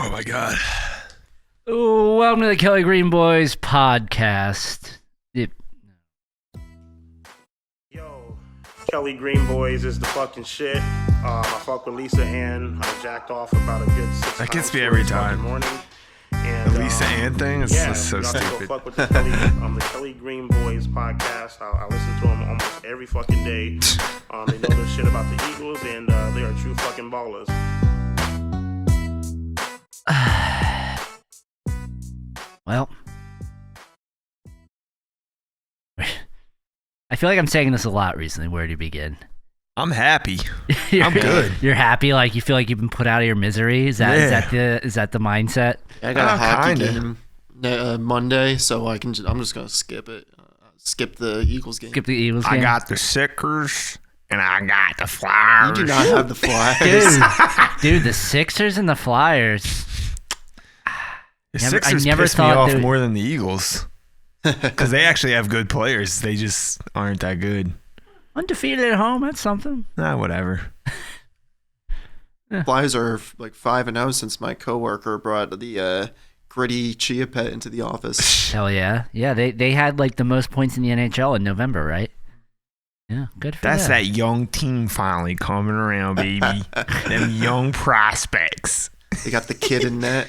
Oh my God. Ooh, welcome to the Kelly Green Boys podcast. Yo, Kelly Green Boys is the fucking shit. I fuck with Lisa Ann. I jacked off about a good 6 That gets times me for every this fucking time. morning. And, The Lisa Ann thing is just so y'all should stupid. Go fuck with the Kelly Green Boys podcast. I listen to them almost every fucking day. They know the shit about the Eagles, and they are true fucking ballers. Well, I feel like I'm saying this a lot recently. Where do you begin? I'm happy. I'm good. You're happy, like you feel like you've been put out of your misery. Is that the mindset? I got a hockey kinda. game Monday, so I'm just gonna skip it. Skip the Eagles game. Skip the Eagles game. I got the Sixers and I got the Flyers. You do not have the Flyers. Dude, the Sixers and the Flyers. The I Sixers never piss me thought off they would- more than the Eagles because they actually have good players. They just aren't that good. Undefeated at home, that's something. Whatever. Flyers are like 5-0 since my coworker brought the gritty chia pet into the office. Hell yeah. Yeah, they had like the most points in the NHL in November, right? Yeah, good for That's them. that young team finally coming around, baby. Them young prospects. They got the kid in net.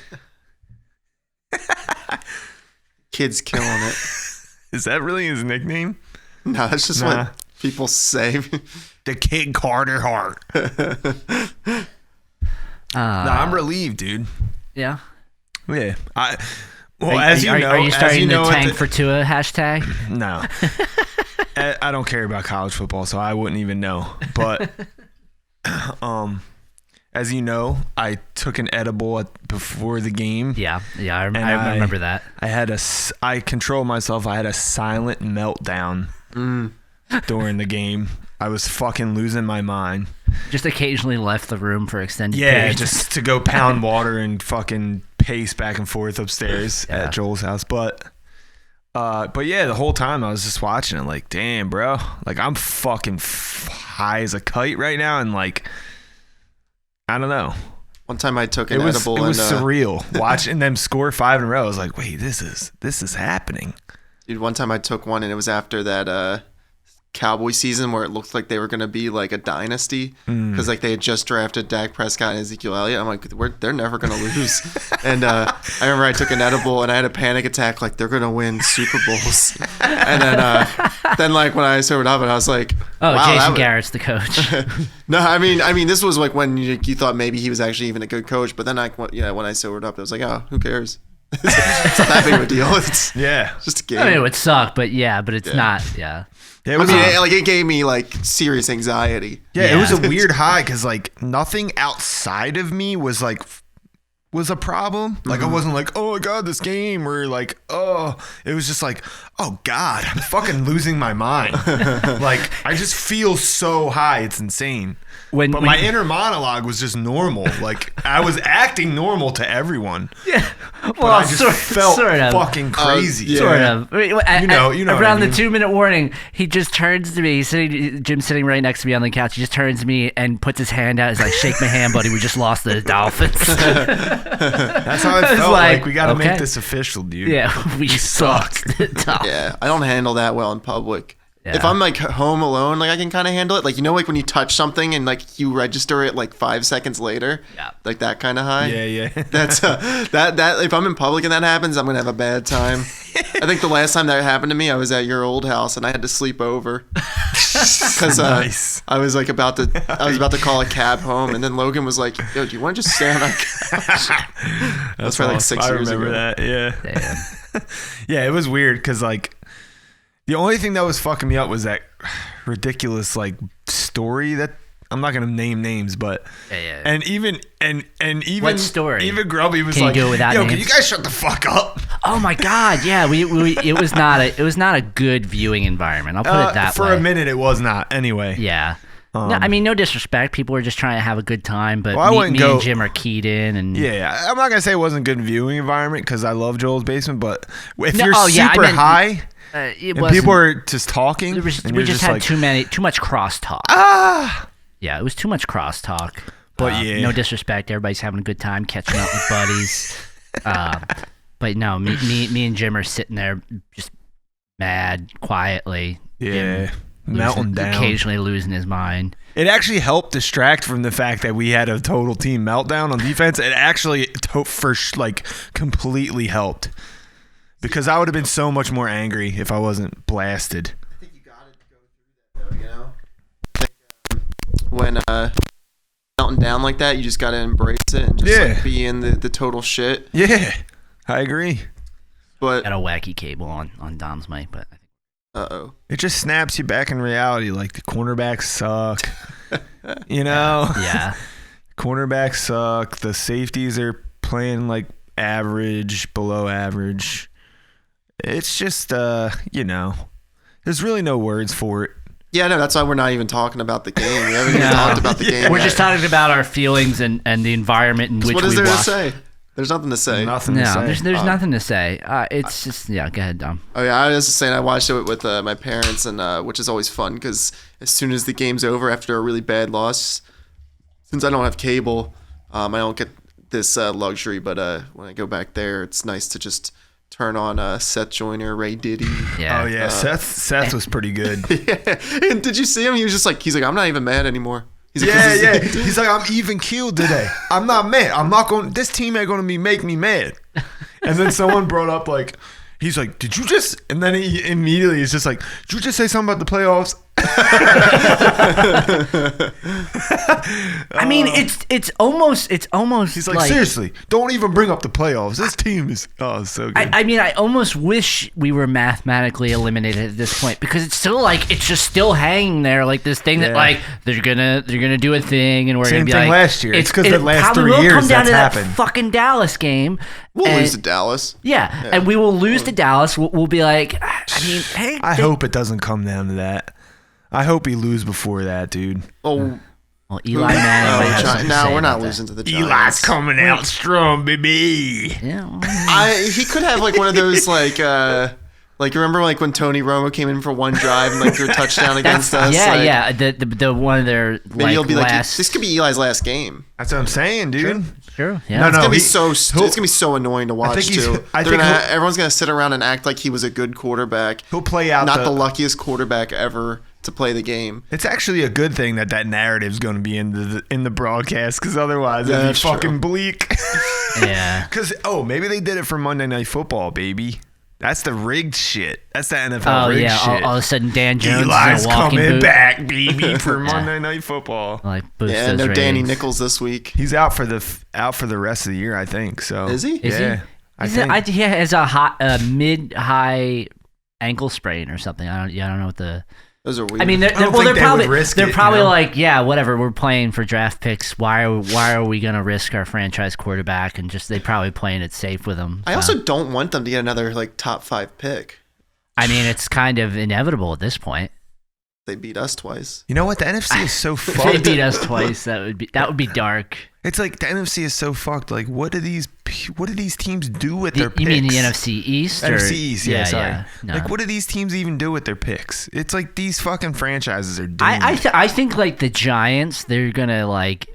Kid's killing it. Is that really his nickname? No, that's just Nah. what people say. The Kid Carter Hart. I'm relieved, dude. Yeah. Yeah. As Are you starting know, the tank for Tua hashtag? No. I don't care about college football, so I wouldn't even know. But as you know, I took an edible before the game. Yeah, I remember that. I controlled myself. I had a silent meltdown during the game. I was fucking losing my mind. Just occasionally left the room for extended Yeah, periods. just to go pound water and fucking pace back and forth upstairs Yeah. at Joel's house. But yeah, the whole time I was just watching it like, damn, bro. Like, I'm fucking high as a kite right now. And like, I don't know. One time I took an It was edible surreal watching them score 5 in a row. I was like, wait, this is happening. Dude, one time I took one and it was after that Cowboy season where it looked like they were going to be like a dynasty because like they had just drafted Dak Prescott and Ezekiel Elliott. I'm like, they're never going to lose. And I remember I took an edible and I had a panic attack like they're going to win Super Bowls. And then like when I sobered up and I was like, Oh, wow, Jason Garrett's the coach. No, I mean this was like when you thought maybe he was actually even a good coach. But then when I sobered up, it was like, oh, who cares? It's not that big of a deal. It's just a game. I mean, it would suck, but it's not. Yeah. Yeah, it was it gave me like serious anxiety. Yeah, it was a weird high because like nothing outside of me was a problem. Like I wasn't like, oh my God, this game, or like, oh, it was just like, oh God, I'm fucking losing my mind. Like I just feel so high, it's insane. But my inner monologue was just normal. Like I was acting normal to everyone. Yeah. But I just felt fucking crazy. yeah. Sort of. You know what around I mean. the 2-minute warning, he just turns to me. Jim's sitting right next to me on the couch. He just turns to me and puts his hand out. He's like, "Shake my hand, buddy. We just lost to the Dolphins." That's how I was felt. like, Like we got to okay. make this official, dude. Yeah, we sucked. The Dolphins. Yeah, I don't handle that well in public. Yeah. If I'm like home alone, like I can kind of handle it. Like like when you touch something and like you register it like 5 seconds later. Yeah. Like that kind of high. Yeah. That's that. If I'm in public and that happens, I'm gonna have a bad time. I think the last time that happened to me, I was at your old house and I had to sleep over because Nice. I was about to call a cab home, and then Logan was like, "Yo, do you want to just stay on our couch?" That's probably like awesome. 6 I years remember ago. that. Yeah. Damn. Yeah, it was weird because like the only thing that was fucking me up was that ridiculous like story that I'm not gonna name names, but Yeah. and even What story? Even Grubby was Can you like, do it without "Yo, names? can you guys shut the fuck up?" Oh my God. Yeah. It was not a good viewing environment. I'll put it that for way. a minute, it was not. Anyway. Yeah. No, I mean, no disrespect. People are just trying to have a good time, but Well, I wouldn't me go- and Jim are keyed in. And Yeah, I'm not gonna say it wasn't a good viewing environment because I love Joel's basement, but if you're I super meant- high it and wasn't- people are just talking, we and you're just had like, too much crosstalk. Yeah, it was too much crosstalk. But yeah. No disrespect, everybody's having a good time catching up with buddies. But no, me and Jim are sitting there just mad quietly. Yeah. Melting down. Occasionally losing his mind. It actually helped distract from the fact that we had a total team meltdown on defense. It actually completely helped. Because I would have been so much more angry if I wasn't blasted. I think you got to go through that, though, you know? When melting down like that, you just got to embrace it and just like, be in the total shit. Yeah, I agree. But Got a wacky cable on Dom's mic, but I think it just snaps you back in reality. Like the cornerbacks suck. You know? Yeah. Cornerbacks suck. The safeties are playing like average, below average. It's just, there's really no words for it. yeah, no, that's why we're not even talking about the game. We haven't even talked about the game. We're yet. just talking about our feelings and the environment in which What is we there watch. to say? There's nothing to say. Nothing to say. there's nothing to say. It's just, go ahead, Dom. Oh yeah, I was just saying I watched it with my parents, and which is always fun because as soon as the game's over after a really bad loss, since I don't have cable, I don't get this luxury. But when I go back there, it's nice to just turn on Seth Joyner, Ray Diddy. Yeah. Oh, yeah. Seth was pretty good. Yeah. And did you see him? He was just like, I'm not even mad anymore. He's like, Yeah. He's like, I'm even keeled today. I'm not mad. I'm not going. This team ain't going to make me mad. And then someone brought up like, he's like, did you just? And then he immediately is just like, did you just say something about the playoffs? I mean, it's almost. He's like, seriously, don't even bring up the playoffs. This team is so good. I mean, I almost wish we were mathematically eliminated at this point because it's still like it's just still hanging there, like this thing that Yeah. like they're gonna do a thing and we're Same gonna be thing like last year. It's 'cause the last probably 3 will years come down that's to that happened. fucking Dallas game. we'll and- lose to Dallas. Yeah, and we will lose to Dallas. We'll be like, I mean, hey, I hope it doesn't come down to that. I hope he lose before that, dude. Oh, Well, Eli Manning. might have something to no, say we're not about losing to the Eli's Giants. coming out strong, baby. that. Yeah, He could have like one of those like remember like when Tony Romo came in for one drive and like threw a touchdown against us. yeah, like, yeah. The one of their Maybe he'll be last. like, this could be Eli's last game. That's what I'm saying, dude. Sure. Yeah. No, It's gonna be he- it's gonna be so annoying to watch think he's- too. I think Everyone's gonna sit around and act like he was a good quarterback. He'll play out Not the luckiest quarterback ever to play the game. It's actually a good thing that narrative's going to be in the broadcast, because otherwise it'd be That's true. fucking bleak. Yeah. Because maybe they did it for Monday Night Football, baby. That's the rigged shit. That's the NFL Oh rigged yeah. shit. All of a sudden, Dan Jones Eli's is in a walking coming boot. back, baby, for Monday Night Football. Like boost Yeah, those no Danny ratings. Nichols this week. He's out for the rest of the year, I think. So Is he? Is yeah, he? I think. He has a mid-high ankle sprain or something. I don't know what the. Those are weird. I mean, I don't think they would risk they're it, probably you know? like, yeah, whatever. We're playing for draft picks. Why are we gonna risk our franchise quarterback? And just they probably playing it safe with him. I also don't want them to get another like top 5 pick. I mean, it's kind of inevitable at this point. They beat us twice. You know what? The NFC is so If they fucked. beat us twice, that would be dark. It's like the NFC is so fucked. Like, what do these teams do with their picks? You mean the NFC East? Or? NFC East, yeah, sorry. Yeah. No. Like, what do these teams even do with their picks? It's like these fucking franchises are doomed. I think like the Giants, they're gonna like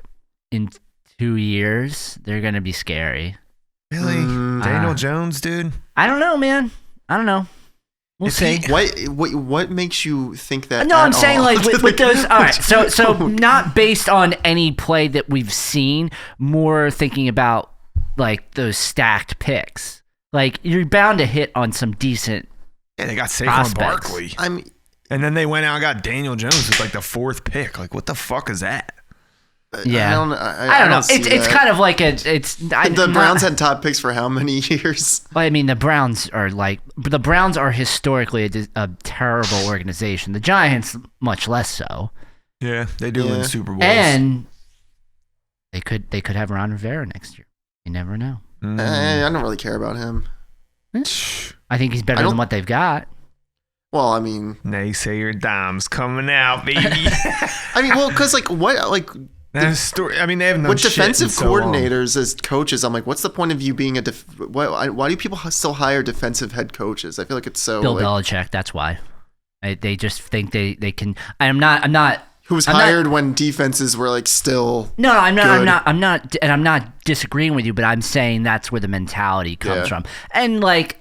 in 2 years, they're gonna be scary. Really? Daniel Jones, dude? I don't know, man. I don't know. We'll If see. he- What makes you think that? No, I'm at saying all? like with those. All right, so not based on any play that we've seen. More thinking about like those stacked picks. Like you're bound to hit on some decent. Yeah, they got Saquon Prospects. Barkley. Uh, And then they went out and got Daniel Jones with like the 4th pick. Like, what the fuck is that? Yeah, I don't know. see It's that. kind of like The Browns had top picks for how many years? I mean, the Browns are historically a terrible organization. The Giants, much less so. Yeah, they do win Super Bowls. And they could have Ron Rivera next year. You never know. I don't really care about him. I think he's better than what they've got. Well, I mean, Naysayer Dom's coming out, baby. because like what, like I mean, they haven't done with shit defensive in so long. coordinators as coaches, I'm like, what's the point of you being why do people still hire defensive head coaches? I feel like it's so Bill like, Belichick. That's why. They just think they can. I'm not Who was hired when defenses were like still No, I'm not. good. I'm not, and I'm not disagreeing with you. But I'm saying that's where the mentality comes from. And like,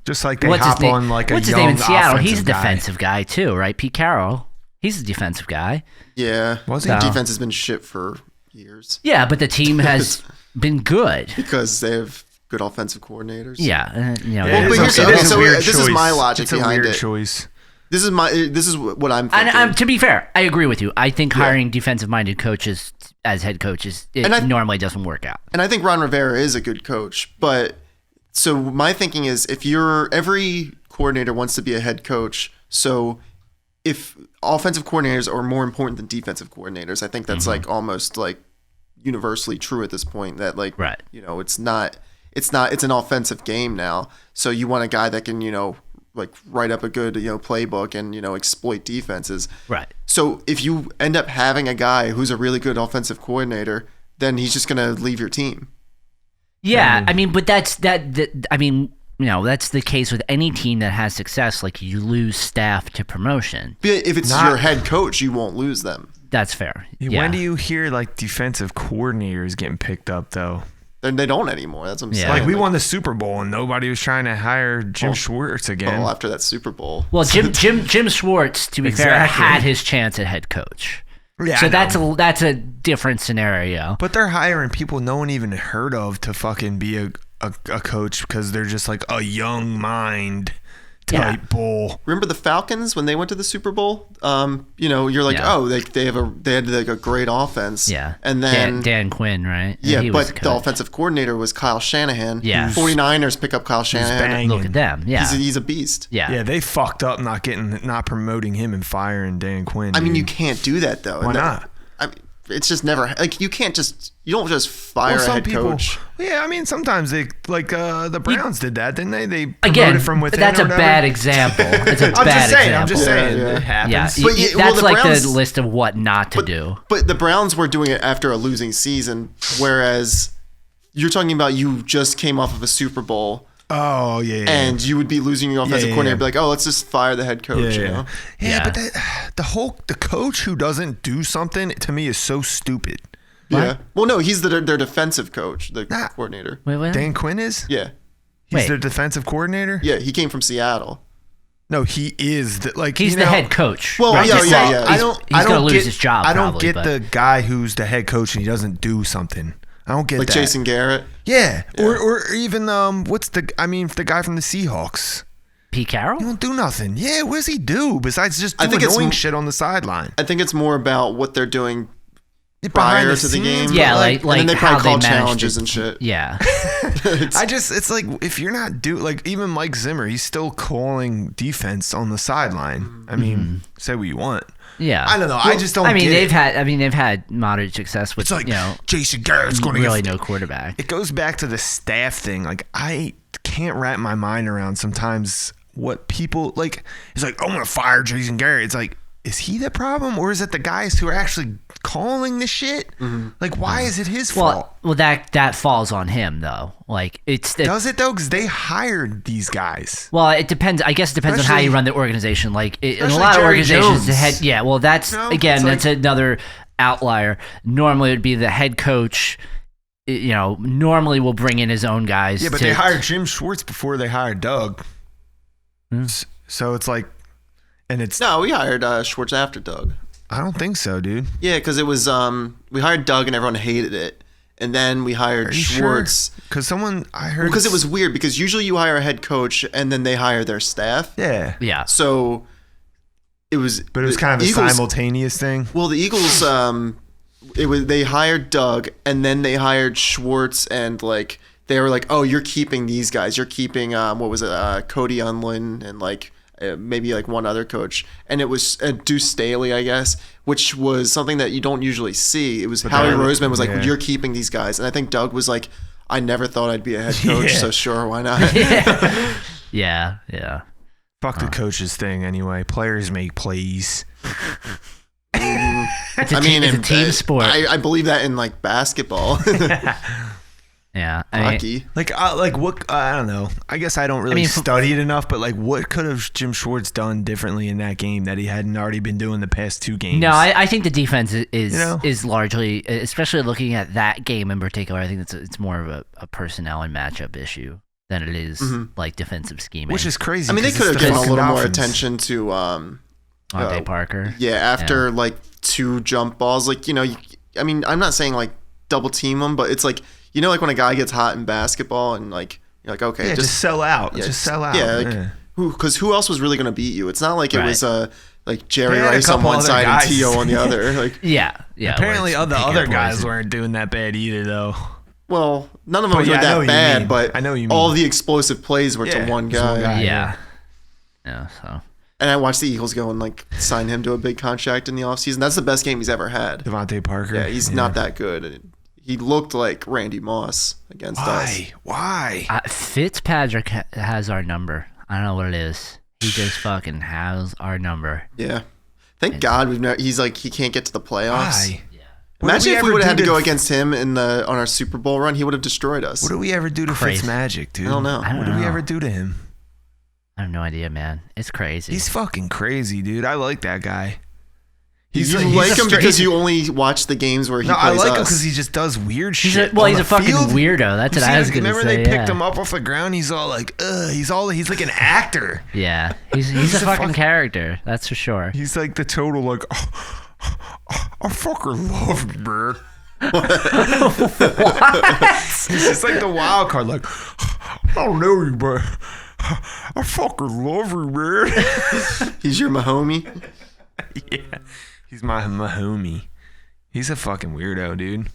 Just like they what's hop his name? on like a What's his name in young Seattle? offensive He's a guy. defensive guy too, right? Pete Carroll. He's a defensive guy. Yeah. Was he? So- Defense has been shit for years Yeah, but the team has been good. because they have good offensive coordinators. Yeah, Yeah, Well, it but is here's- a- okay, it's a so weird this is my choice. logic It's a behind weird it. choice. This is what I'm thinking. And to be fair, I agree with you. I think hiring defensive-minded coaches as head coaches normally doesn't work out. And I think Ron Rivera is a good coach, but so my thinking is if every coordinator wants to be a head coach, so if offensive coordinators are more important than defensive coordinators, I think that's like almost like universally true at this point that like, Right. it's an offensive game now. So you want a guy that can, like write up a good, playbook and, exploit defenses. Right. So if you end up having a guy who's a really good offensive coordinator, then he's just going to leave your team. Yeah, I mean, but that's the case with any team that has success. Like, you lose staff to promotion. But if it's your head coach, you won't lose them. That's fair. Yeah. When do you hear like defensive coordinators getting picked up though? They don't anymore. That's what I'm saying. Like we won the Super Bowl and nobody was trying to hire Jim Schwartz again. Well, after that Super Bowl. Well, Jim Schwartz, to be fair, Exactly. had his chance at head coach. Yeah, So I know. that's a different scenario. But they're hiring people no one even heard of to fucking be a coach because they're just like a young mind type bull. Remember the Falcons when they went to the Super Bowl? You're like, Yeah. they had like a great offense. Yeah. And then Dan Quinn, right? yeah, He was but the coach. offensive coordinator was Kyle Shanahan. Yeah. 49ers pick up Kyle Shanahan. banging. Look at them. Yeah. He's a beast. yeah. Yeah, they fucked up not promoting him and firing Dan Quinn. I mean, dude. you can't do that though. Why And not? I mean, it's just never like you don't just fire a head coach. Yeah, I mean, sometimes they the Browns did that, didn't they? They promoted Again, from within. that's or a whatever. bad example. It's a I'm bad just saying. example. I'm just saying. Yeah, yeah. It happens. Yeah, But that's well, the like Browns- the list of what not to do. But the Browns were doing it after a losing season, whereas you're talking about you just came off of a Super Bowl. Oh yeah. And you would be losing your offensive Yeah, coordinator. yeah. Be like, oh, let's just fire the head coach. You know? Yeah, but the coach who doesn't do something to me is so stupid. Yeah. Well, no, he's their defensive coach, the Nah. coordinator. Wait, what? Dan Quinn is. Yeah. He's Wait. their defensive coordinator. Yeah, he came from Seattle. No, he is He's the head coach. Well, right? yeah, Just yeah, like, yeah. I he's- don't. He's I don't gonna lose get, his job. I don't probably, get but- the guy who's the head coach and he doesn't do something. I don't get Like that. Jason Garrett. Yeah. Or even the guy from the Seahawks. Pete Carroll. He don't do nothing. Yeah, what does he do besides just do I think it's annoying m- shit on the sideline? I think it's more about what they're doing Behind prior the to the scenes, game. but Yeah, and then they how probably call they managed challenges to- and shit. Yeah. it's like if you're not even Mike Zimmer, he's still calling defense on the sideline. I mean, say what you want. Yeah. I don't know. I just don't. I mean, get they've had moderate success with It's like Jason Garrett's Garrett's going to really get. no quarterback. It goes back to the staff thing. Like I can't wrap my mind around sometimes what people like. It's like, I'm going to fire Jason Garrett. It's like, is he the problem or is it the guys who are actually calling the shit? Like, why is it his fault? Well, that falls on him though. Like Does it though? Because they hired these guys. Well, it depends. I guess it depends on how you Especially- run the organization. Like in a especially lot of Jerry organizations, the Jones. head. Yeah, well, that's No, again, it's that's like- another outlier. Normally, it would be the head coach. Normally will bring in his own guys. Yeah, but to- they hired Jim Schwartz before they hired Doug. So it's like, and it's. No, we hired Schwartz after Doug. I don't think so, dude. Yeah, because it was we hired Doug and everyone hated it, and then we hired Are you Schwartz. Because I heard. Because it was weird. Because usually you hire a head coach and then they hire their staff. Yeah. Yeah. So it was. But it was the kind of a Eagles- simultaneous thing. Well, the Eagles, they hired Doug and then they hired Schwartz and like they were like, oh, you're keeping these guys. You're keeping what was it, Cody Unlin and like maybe like one other coach, and it was Deuce Staley, I guess, which was something that you don't usually see. It was Howie they're- Roseman was like, yeah. you're keeping these guys, and I think Doug was like, I never thought I'd be a head coach, Yeah. so sure, why not? Yeah. Yeah. Fuck the coaches thing anyway. Players make plays. It's a team in- sport. I believe that in like basketball. Yeah, I mean, Hockey. Like what? I don't know. I guess I don't really mean, study it enough. But like, what could have Jim Schwartz done differently in that game that he hadn't already been doing the past 2 games? no, I think the defense is You know? is largely, especially looking at that game in particular. I think it's more of a personnel and matchup issue than it is like defensive scheming. Which is crazy. I mean, they 'cause could have it's the given a fucking little more Dolphins. attention to Devontae Parker. Yeah, after like 2 jump balls, like I mean, I'm not saying like double team them, but it's like like when a guy gets hot in basketball and like you're like, okay, Yeah, just sell out. yeah, just sell out. Yeah, like, who else was really gonna beat you? It's not like it Right. was like Jerry They had a Rice on couple one other side guys. and T.O. on the other. Like, Yeah. Apparently, where it's the picking other up guys poison. weren't doing that bad either, though. well, none of them But were yeah, I know that what you bad, mean. but I know what you all mean. the explosive plays were Yeah, to one it's one guy. guy. Yeah. Yeah. So. And I watched the Eagles go and like sign him to a big contract in the offseason. That's the best game he's ever had. Devontae Parker. Yeah, he's not that good. He looked like Randy Moss against us. Why? Fitzpatrick has our number. I don't know what it is. He just fucking has our number. Yeah. Thank God he's like he can't get to the playoffs. Why? Imagine if we would have had to do go against him on our Super Bowl run, he would have destroyed us. What did we ever do to Crazy. Fitzmagic, dude? I don't know. I don't What did we know. ever do to him? I have no idea, man. It's crazy. He's fucking crazy, dude. I like that guy. You he's like him a because straight- you only watch the games where he No, I plays like him us. because he just does weird He's shit. a on he's the a fucking field. weirdo. That's You what see I was his- gonna remember say. they picked yeah. him up off the ground? He's all like, ugh. He's like an actor. Yeah, he's a fucking character. That's for sure. He's like the total like, I fucking love you, man. He's just like the wild card, like, I don't know you, but I fucking love you, man. He's your Mahomie. Yeah, he's my homie. He's a fucking weirdo, dude.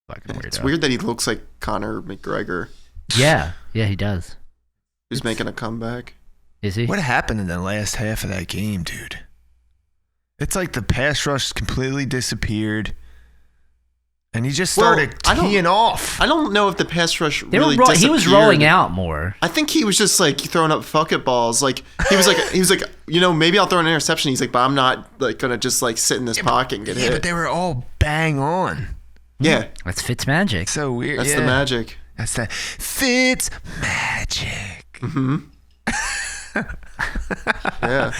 Fucking weirdo. It's weird that he looks like Conor McGregor, Yeah, he does. who's making a comeback. Is he? What happened in the last half of that game, dude? It's like the pass rush completely disappeared, and he just started I don't- teeing off. I don't know if the pass rush They were really he was disappeared. rolling out more. I think he was just like throwing up fuck it balls. Like he was like maybe I'll throw an interception. He's like, but I'm not like gonna just like sit in this pocket and get Yeah, hit. but they were all bang on. Yeah, That's Fitzmagic. So weird. that's yeah. the magic. That's that Fitz magic. Yeah.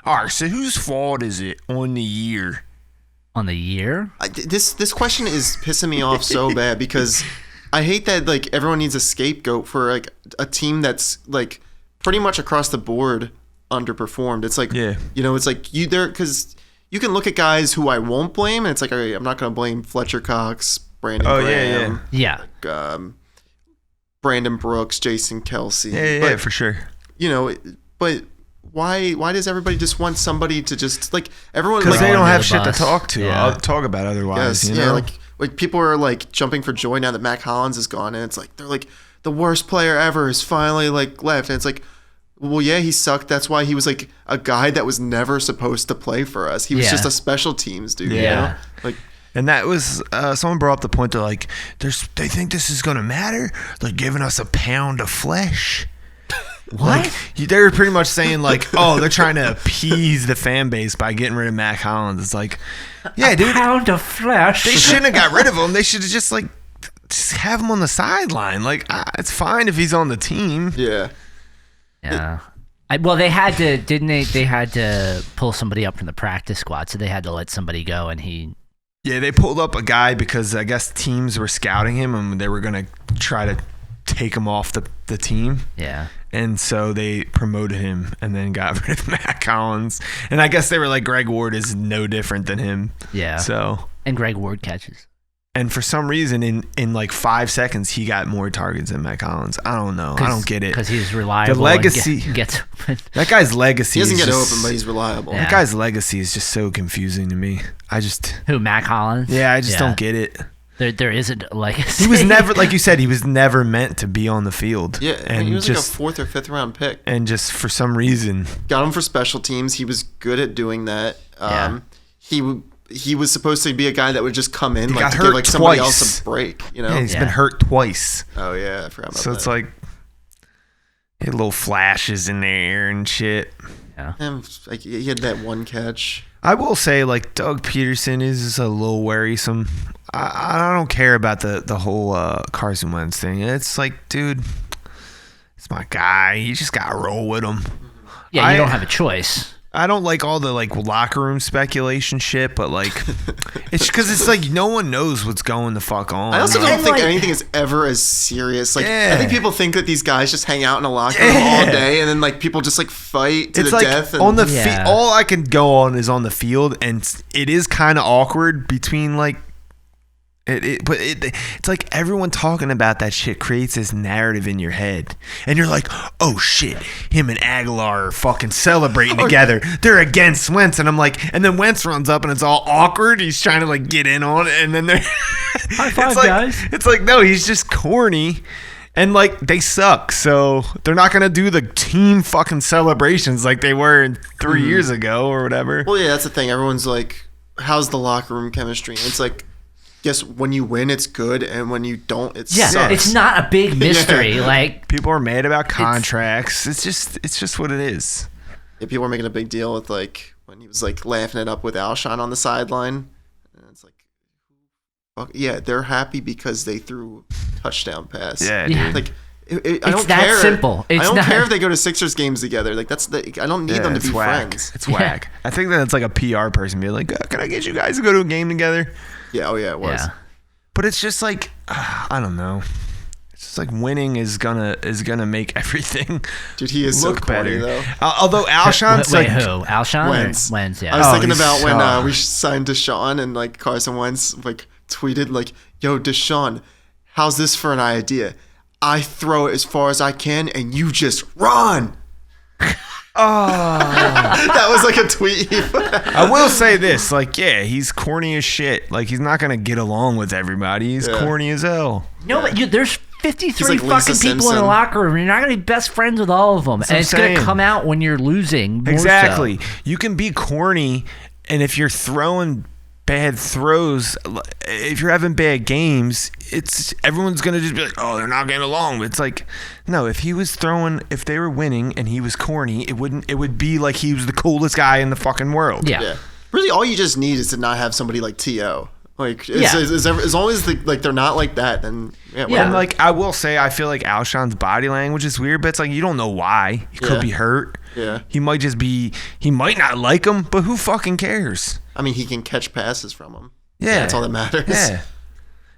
All right, so whose fault is it on the year? On the year? This question is pissing me off so bad because I hate that like everyone needs a scapegoat for like a team that's like pretty much across the board underperformed. It's like Yeah. it's like you there because you can look at guys who I won't blame and it's like okay, I'm not gonna blame Fletcher Cox, Brandon Oh, yeah, Graham, Yeah. Brandon Brooks, Jason Kelsey. Yeah, but, for sure. But why does everybody just want somebody to just like everyone Because like, they don't under have the shit to bus. talk to. Yeah. I'll talk about otherwise. yes, you yeah, know? like people are like jumping for joy now that Mac Hollins is gone, and it's like they're like the worst player ever is finally like left, and it's like, well, yeah, he sucked. That's why he was like a guy that was never supposed to play for us. He was Yeah. just a special teams dude. Yeah. You know? Like And that was someone brought up the point that like they think this is gonna matter. They're giving us a pound of flesh. What? Like, they're pretty much saying like, oh, they're trying to appease the fan base by getting rid of Mac Hollins. It's like, yeah, dude, Pound of flesh. they shouldn't have got rid of him. They should have just like just have him on the sideline. Like, it's fine if he's on the team. yeah, Yeah. Well, they had to, didn't they? They had to pull somebody up from the practice squad, so they had to let somebody go, and he. Yeah, they pulled up a guy because I guess teams were scouting him and they were gonna try to take him off the team. Yeah. And so they promoted him and then got rid of Matt Collins. And I guess they were like, Greg Ward is no different than him. Yeah. So, And Greg Ward catches. and for some reason, in like 5 seconds, he got more targets than Matt Collins. I don't know. I don't get it. Because he's reliable. The legacy- And gets That guy's legacy he doesn't is get just, open, but he's reliable. Yeah. that guy's legacy is just so confusing to me. I just Mac Hollins? I just don't get it. There isn't a legacy. He was never, like you said, he was never meant to be on the field. Yeah, and he was just like a 4th or 5th round pick. and just for some reason, Got him for special teams. He was good at doing that. Yeah. He was supposed to be a guy that would just come in He like got to hurt give like somebody twice. else a break. You know? yeah, he's Yeah. been hurt twice. Oh yeah, I forgot about So that. it's like he had little flashes in the air and shit. And, like he had that one catch. I will say, like, Doug Peterson is a little worrisome. I don't care about the whole Carson Wentz thing. It's like, dude, it's my guy. You just gotta roll with him. Yeah, you don't have a choice. I don't like all the like locker room speculation shit, but like, it's because it's like no one knows what's going the fuck on. I also don't And, think like- anything is ever as serious. Like, Yeah. I think people think that these guys just hang out in a locker room all day, and then like people just like fight to It's the like death. And, on the Yeah. all I can go on is on the field, and it is kind of awkward between like. It's like everyone talking about that shit creates this narrative in your head, and you're like, oh shit, him and Aguilar are fucking celebrating together. They're against Wentz, and I'm like, and then Wentz runs up and it's all awkward. He's trying to like get in on it, and then they're High five, it's like, guys. It's like no, he's just corny. And like they suck, so they're not gonna do the team fucking celebrations like they were 3 years ago or whatever. well, yeah, that's the thing. Everyone's like, "How's the locker room chemistry?" And it's like, yes, when you win, it's good, and when you don't, it Yeah, sucks. it's not a big mystery. Like, People are mad about contracts. It's just what it is. Yeah, people were making a big deal with like when he was like laughing it up with Alshon on the sideline, and it's like, fuck, yeah, they're happy because they threw a touchdown pass. Yeah, Yeah. dude. Like, I It's don't that care. simple. It's I don't not- care if they go to Sixers games together. Like I don't need them to it's be whack. friends. It's whack. I think that it's like a PR person being like, "Can I get you guys to go to a game together?" Yeah, oh yeah, it was. yeah. But it's just like I don't know. It's just like winning is gonna make everything Dude, he is look so corny, better. though. Although Alshon's Wait, like, who? Alshon Wentz. or Wentz? Yeah. I was Oh, thinking he's about when so- we signed Deshaun and like Carson Wentz like tweeted like, "Yo, Deshaun, how's this for an idea? I throw it as far as I can, and you just run." That was like a tweet. I will say this, like, yeah, he's corny as shit. Like, he's not gonna get along with everybody. He's Yeah. corny as hell. No, but there's 53 He's like Lisa fucking people in the Simpson. locker room. You're not going to be best friends with all of them. what And I'm it's going to saying. come out when you're losing. More Exactly. so. You can be corny, and if you're throwing bad throws, if you're having bad games, it's everyone's gonna just be like, oh, they're not getting along. It's like, no, if if they were winning and he was corny, it would be like he was the coolest guy in the fucking world. Yeah. Yeah. Really, all you just need is to not have somebody like T.O. Like, Yeah. as long as they're not like that, then yeah. Yeah. And whatever. like I will say, I feel like Alshon's body language is weird, but it's like you don't know why. He Yeah. could be hurt. Yeah. He might not like him, but who fucking cares? I mean, he can catch passes from him. Yeah. That's all that matters. Yeah.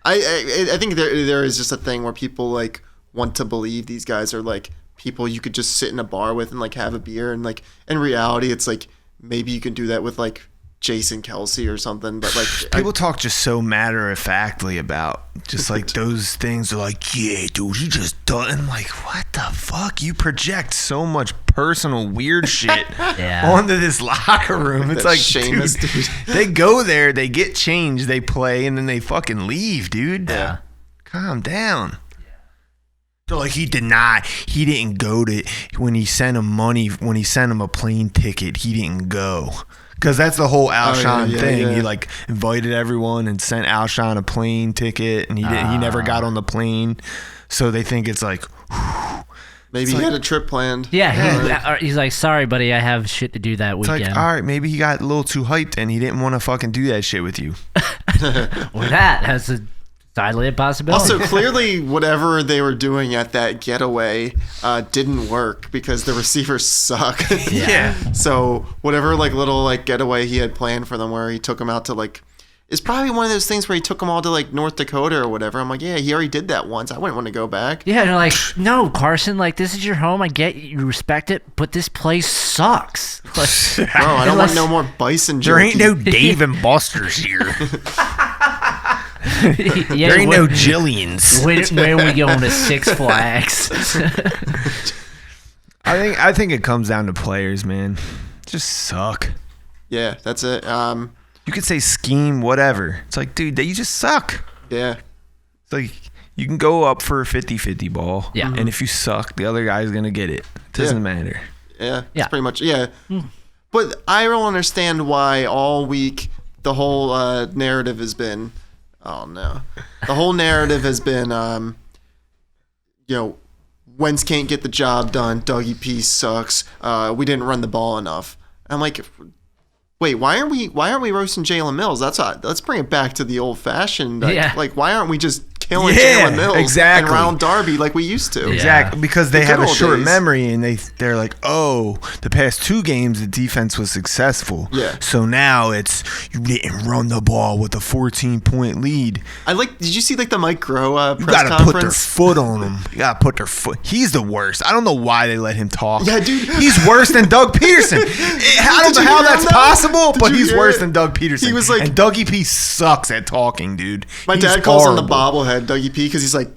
I think there is just a thing where people like want to believe these guys are like people you could just sit in a bar with and like have a beer, and like in reality it's like maybe you can do that with like Jason Kelsey or something, but like People talk just so matter of factly about just like those things. They're like, yeah, dude, he just done. I'm like, what the fuck? You project so much personal weird shit Yeah. onto this locker room. It's that like, Seamus, dude, dude. they go there, they get changed, they play, and then they fucking leave, dude. Yeah. Calm down. So like he didn't go to when he sent him a plane ticket, he didn't go. Because that's the whole Alshon yeah, thing. yeah. He like invited everyone and sent Alshon a plane ticket, and he never got on the plane. So they think it's like, maybe he had a trip planned. Yeah, he's like, sorry, buddy, I have shit to do that it's weekend. like, all right, maybe he got a little too hyped and he didn't want to fucking do that shit with you. Or that's a decidedly a possibility. Also, clearly, whatever they were doing at that getaway didn't work because the receivers suck. Yeah. So whatever like little like getaway he had planned for them, where he took them out to like, it's probably one of those things where he took them all to like North Dakota or whatever. I'm like, yeah, he already did that once. I wouldn't want to go back. Yeah, and they're like, no, Carson, like, this is your home. I get you respect it, but this place sucks. Like, Bro, I don't want Unless- no more bison There jerky. ain't no Dave and Buster's here. yeah, There ain't no when, Jillians. when are we going to Six Flags? I think it comes down to players, man. Just suck. Yeah, that's it. You could say scheme, whatever. It's like, dude, you just suck. Yeah. It's like you can go up for a 50-50 ball. Yeah. And if you suck, the other guy's gonna get it. It doesn't matter. Yeah, Yeah. it's pretty much, yeah. But I don't understand why all week the whole narrative has been, oh no. The whole narrative has been, Wentz can't get the job done. Dougie P sucks. We didn't run the ball enough. I'm like, wait, why aren't we roasting Jalen Mills? Let's bring it back to the old fashioned. Like why aren't we just killing Jalen Mills and Ronald Darby like we used to? Exactly, because they have a short days. memory, and they're like, oh, the past 2 games the defense was successful. Yeah. So now it's you didn't run the ball with a 14-point lead. Did you see like the Mike Groh press You gotta conference? put their foot on him. You gotta put their foot. He's the worst. I don't know why they let him talk. Yeah, dude. He's worse than Doug Peterson. I don't know how that's possible, but he's worse than Doug Peterson. He was like, and Dougie P sucks at talking, dude. My dad calls him the bobblehead, Dougie P, because he's like,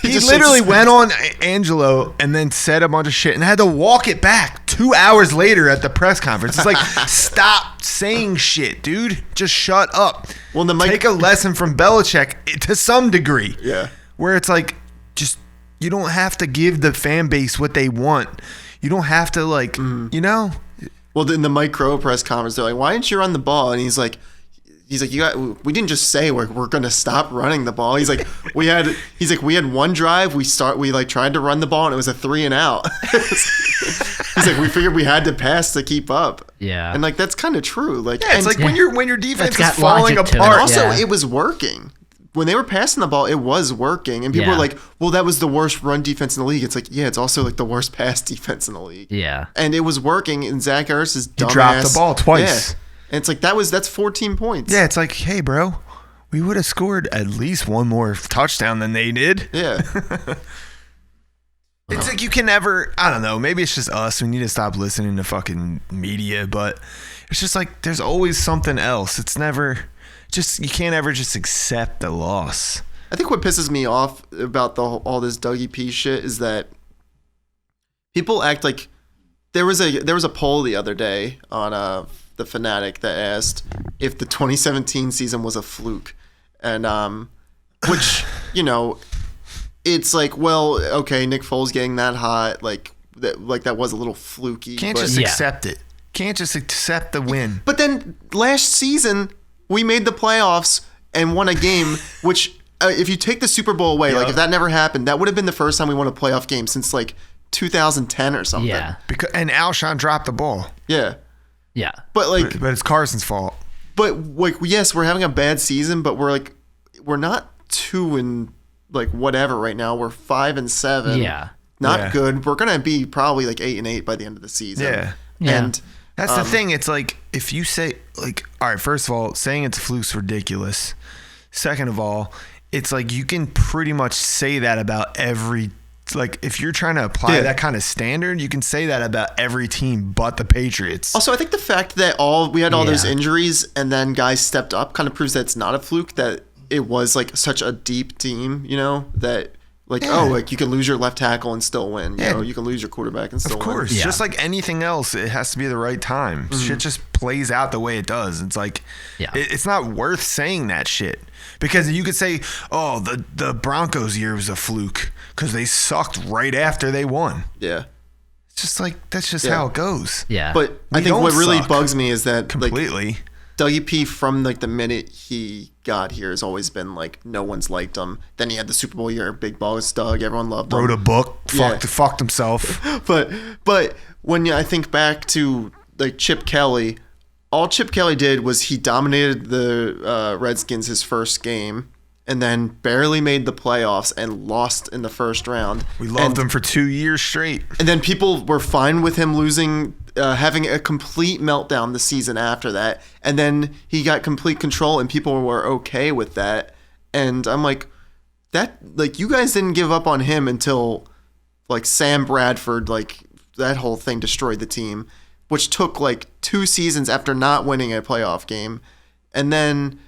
He literally went on Angelo and then said a bunch of shit and had to walk it back 2 hours later at the press conference. It's like, stop saying shit, dude. Just shut up. Well, take a lesson from Belichick to some degree. Yeah. Where it's like, just, you don't have to give the fan base what they want. You don't have to, like, you know? Well, in the Mike Crow press conference, they're like, why didn't you run the ball? And we didn't just say we're going to stop running the ball. He's like, we had one drive. We tried to run the ball and it was a 3 and out. He's like, we figured we had to pass to keep up. Yeah. And like, that's kind of true. Like, it's like when your defense is got falling logic to it. apart. And also, Yeah. it was working. When they were passing the ball, it was working. And people were like, well, that was the worst run defense in the league. It's like, yeah, it's also like the worst pass defense in the league. Yeah. And it was working. And Zach Ertz is dumbass. He dropped the ball twice. Yeah. And it's like, that's 14 points. Yeah, it's like, hey, bro, we would have scored at least one more touchdown than they did. Yeah. It's like you can never, I don't know, maybe it's just us. We need to stop listening to fucking media, but it's just like there's always something else. It's never just, you can't ever just accept the loss. I think what pisses me off about all this Dougie P shit is that people act like there was a poll the other day on the Fanatic that asked if the 2017 season was a fluke, and which, you know, it's like, well, okay, Nick Foles getting that hot, like that was a little fluky. Can't just accept it. Can't just accept the win. But then last season we made the playoffs and won a game, which if you take the Super Bowl away, like if that never happened, that would have been the first time we won a playoff game since like 2010 or something. Yeah. And Alshon dropped the ball. Yeah. Yeah. But like, but it's Carson's fault. But like, yes, we're having a bad season, but we're not 2 and like whatever right now. We're 5 and 7. Yeah. Not good. We're gonna be probably like 8 and 8 by the end of the season. Yeah. And that's the thing. It's like, if you say, like, all right, first of all, saying it's a fluke's ridiculous. Second of all, it's like you can pretty much say that about every, like, if you're trying to apply that kind of standard, you can say that about every team but the Patriots. Also, I think the fact that we had all those injuries and then guys stepped up kind of proves that it's not a fluke, that it was like such a deep team, you know, that like, like you can lose your left tackle and still win. You know, you can lose your quarterback and still win. Of course. Just like anything else, it has to be the right time. Shit just plays out the way it does. It's like, it's not worth saying that shit. Because you could say, oh, the Broncos year was a fluke because they sucked right after they won. Yeah. It's just like, that's just how it goes. Yeah. But I think what really bugs me is that completely. Like, Dougie P, from like the minute he got here, has always been like, no one's liked him. Then he had the Super Bowl year, Big Boss Doug, everyone loved him. Wrote a book, fucked himself. But when I think back to like Chip Kelly, all Chip Kelly did was he dominated the Redskins his first game and then barely made the playoffs and lost in the first round. We loved him for 2 years straight. And then people were fine with him losing, having a complete meltdown the season after that. And then he got complete control and people were okay with that. And I'm like, you guys didn't give up on him until like Sam Bradford, like that whole thing destroyed the team, which took like 2 seasons after not winning a playoff game. And then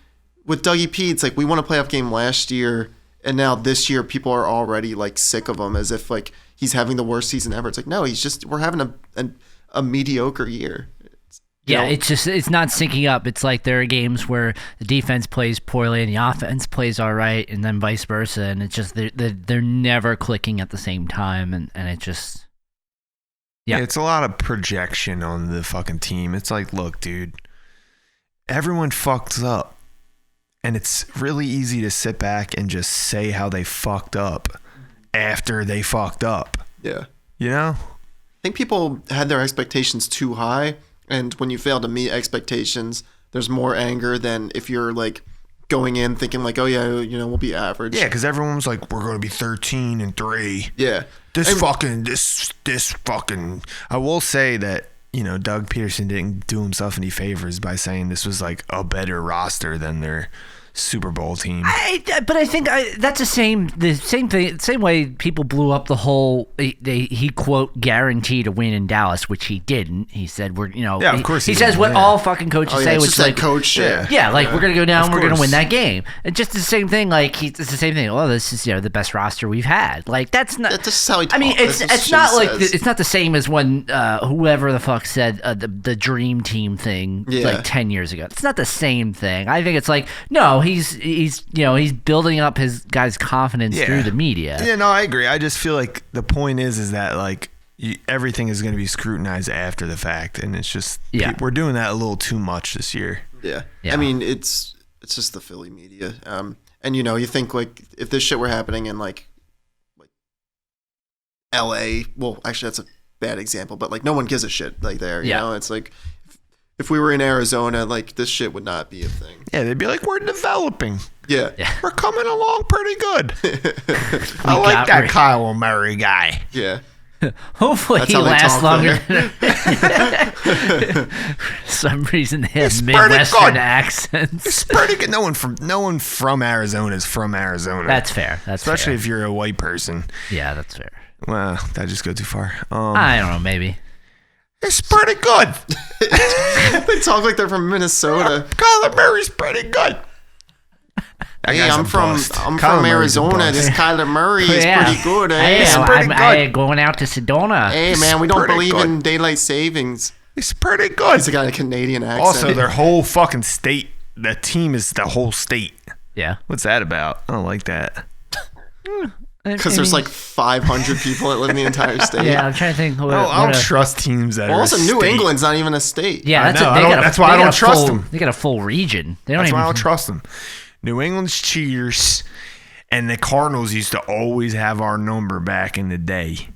with Dougie P, it's like we won a playoff game last year, and now this year people are already like sick of him as if like he's having the worst season ever. It's like, no, we're having a mediocre year. It's not syncing up. It's like there are games where the defense plays poorly and the offense plays all right, and then vice versa, and it's just they're never clicking at the same time, and it just it's a lot of projection on the fucking team. It's like, look, dude, everyone fucks up. And it's really easy to sit back and just say how they fucked up after they fucked up. Yeah. You know? I think people had their expectations too high And when you fail to meet expectations, there's more anger than if you're like going in thinking like, oh yeah, we'll be average. Yeah, because everyone was like, we're going to be 13-3. Yeah. This fucking. I will say that, Doug Peterson didn't do himself any favors by saying this was like a better roster than their Super Bowl team. But I think that's the same thing, same way people blew up the whole. He quote guaranteed a win in Dallas, which he didn't. He said of course he says what all fucking coaches say, it's which just like that coach shit. Yeah, like we're gonna go down, we're gonna course. win that game, and just the same thing. Like it's the same thing. Oh, this is the best roster we've had. Like that's not. That's just how he I mean, talks. it's not like it's not the same as when whoever the fuck said the dream team thing like 10 years ago. It's not the same thing. I think it's like no, he's building up his guys' confidence through the media. Yeah, no, I agree. I just feel like the point is that like everything is going to be scrutinized after the fact, and it's just we're doing that a little too much this year. Yeah. I mean, it's just the Philly media. And you think like if this shit were happening in like LA, well, actually that's a bad example, but like no one gives a shit like there. You know, it's like if we were in Arizona, like this shit would not be a thing. Yeah, they'd be like, we're developing. Yeah. We're coming along pretty good. I like that Kyle Murray guy. Yeah. Hopefully That's he how they lasts talk longer. there. For some reason they have It's pretty Midwestern good. accents. It's pretty good. No one from Arizona is from Arizona. That's fair. Especially if you're a white person. Yeah, that's fair. Well, that just go too far. I don't know, maybe. It's pretty good. They talk like they're from Minnesota. Kyler Murray's pretty good. That Hey, guy's I'm a from bust. I'm Kyler from Murray's a Arizona. bust. This Kyler Murray is Yeah. pretty good. Hey, Eh? pretty good. I'm going out to Sedona. Hey man, we don't pretty believe good. in daylight savings. It's pretty good. He's got a Canadian accent. Also, their whole fucking state, the team is the whole state. Yeah. What's that about? I don't like that. because there's like 500 people that live in the entire state. Yeah, I'm trying to think. I don't trust teams that Well, are also, a New state. England's not even a state. Yeah, I that's know, they got a, that's why they I got don't a trust full, them. They got a full region. They don't That's even. why I don't trust them. New England's cheaters, and the Cardinals used to always have our number back in the day.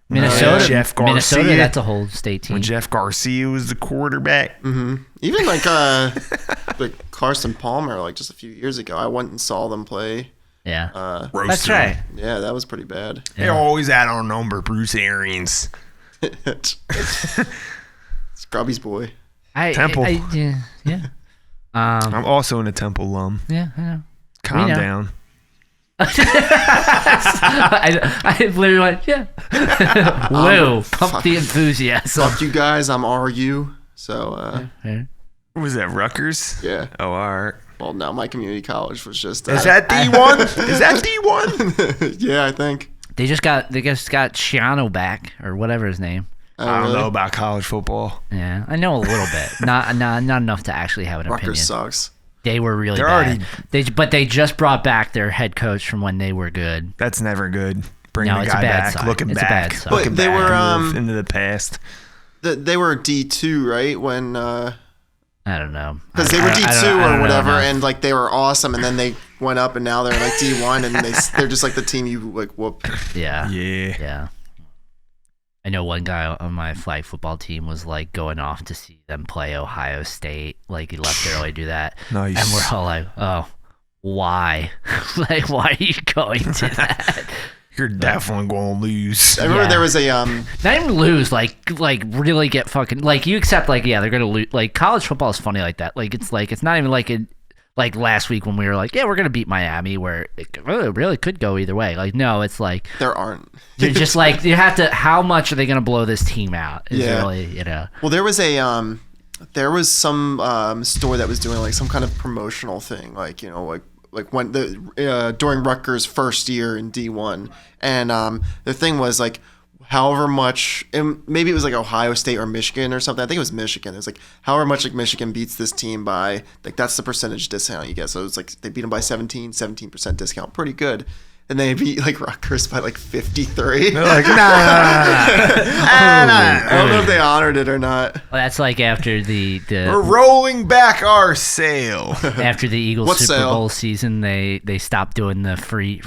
Minnesota. Jeff Garcia. Minnesota. That's a whole state team. When Jeff Garcia was the quarterback. Even like Carson Palmer, like just a few years ago, I went and saw them play. Yeah, Roasted that's right. him. Yeah, that was pretty bad. They always had our number, Bruce Arians. Scrubby's boy. Temple. Yeah. I'm also in a Temple alum. Yeah, I know. Calm know. down. I literally went, yeah. Whoa, pump the enthusiasm. Fuck you guys, I'm RU. So, Yeah. What was that, Rutgers? yeah. Oh, all right. Well, no, my community college was just. Is that D1? Is that D1? Yeah, I think. They just got Shiano back or whatever his name. I don't Really? know about college football. Yeah, I know a little bit. Not enough to actually have an opinion. Rutgers sucks. They were really They're bad. already- But they just brought back their head coach from when they were good. That's never good. Bring No, the it's a guy bad back. sign. Looking It's a back. bad sign. Looking But they back were, into the past. They were D2, right? When I don't know. because they were I don't- D2 I don't or know whatever, enough. and and like they were awesome, and then they went up, and now they're like D1, and they're just like the team you like whoop. yeah. Yeah. I know one guy on my flag football team was like going off to see them play Ohio State. Like he left early to do that. Nice. And we're all like, oh, why? Like, why are you going to that? You're definitely going to lose. I remember Yeah. there was a Not even lose, like really get fucking like you accept like yeah they're gonna lose. Like college football is funny like that. Like it's not even like last week when we were like yeah we're gonna beat Miami where it really could go either way. Like no, it's like there aren't. you're just like you have to. How much are they gonna blow this team out? Is Yeah. really Well, there was some store that was doing like some kind of promotional thing, like like when during Rutgers' first year in D1, and the thing was like however much, and maybe it was like Ohio State or Michigan or something. I think it was Michigan. It was like however much like Michigan beats this team by, like that's the percentage discount you get. So it's like they beat them by 17% discount, pretty good. And they beat like Rutgers by like 53. They're like, nah. I don't know if they honored it or not. well, that's like after the We're rolling back our sail. after the Eagles What Super sale? Bowl season they stopped doing the free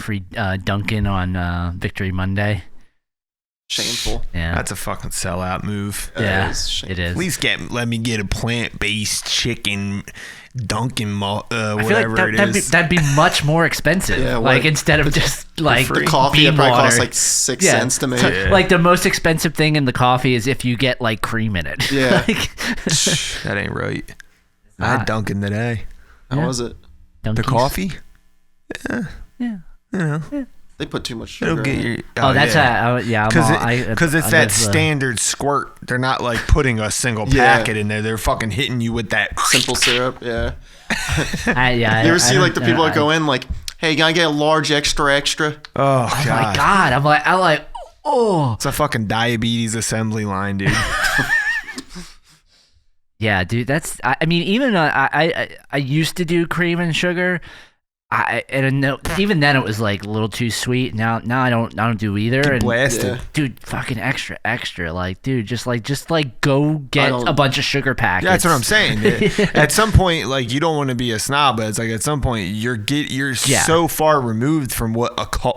dunking on Victory Monday. Shameful. Yeah. That's a fucking sellout move. Yeah, It is shameful. it is. At least let me get a plant-based chicken Dunkin' I feel whatever like it is. that'd be much more expensive. Yeah, like what? instead of just like The coffee that bean probably water. costs like 6 cents to make. So, like the most expensive thing in the coffee is if you get like cream in it. Yeah. Like, That ain't right. I not. had Dunkin' today. How was it? The Dunkies. coffee? Yeah. You know, They put too much sugar. it'll get in it. your. Oh, that's yeah. Because it's I that live, standard squirt. They're not like putting a single Yeah. packet in there. They're fucking hitting you with that. Simple syrup. Yeah. You You ever see like the people that go in like, hey, can I get a large extra? Oh, Oh God. my god! I'm like, oh. It's a fucking diabetes assembly line, dude. Yeah, dude. That's. I mean, even I used to do cream and sugar. Even then it was like a little too sweet. Now I don't do either. Get And blasted. Yeah. dude, fucking extra. Like, dude, just go get don't- a bunch of sugar packets. Yeah, that's what I'm saying. At some point, like you don't want to be a snob, but it's like at some point you're Yeah. so far removed from what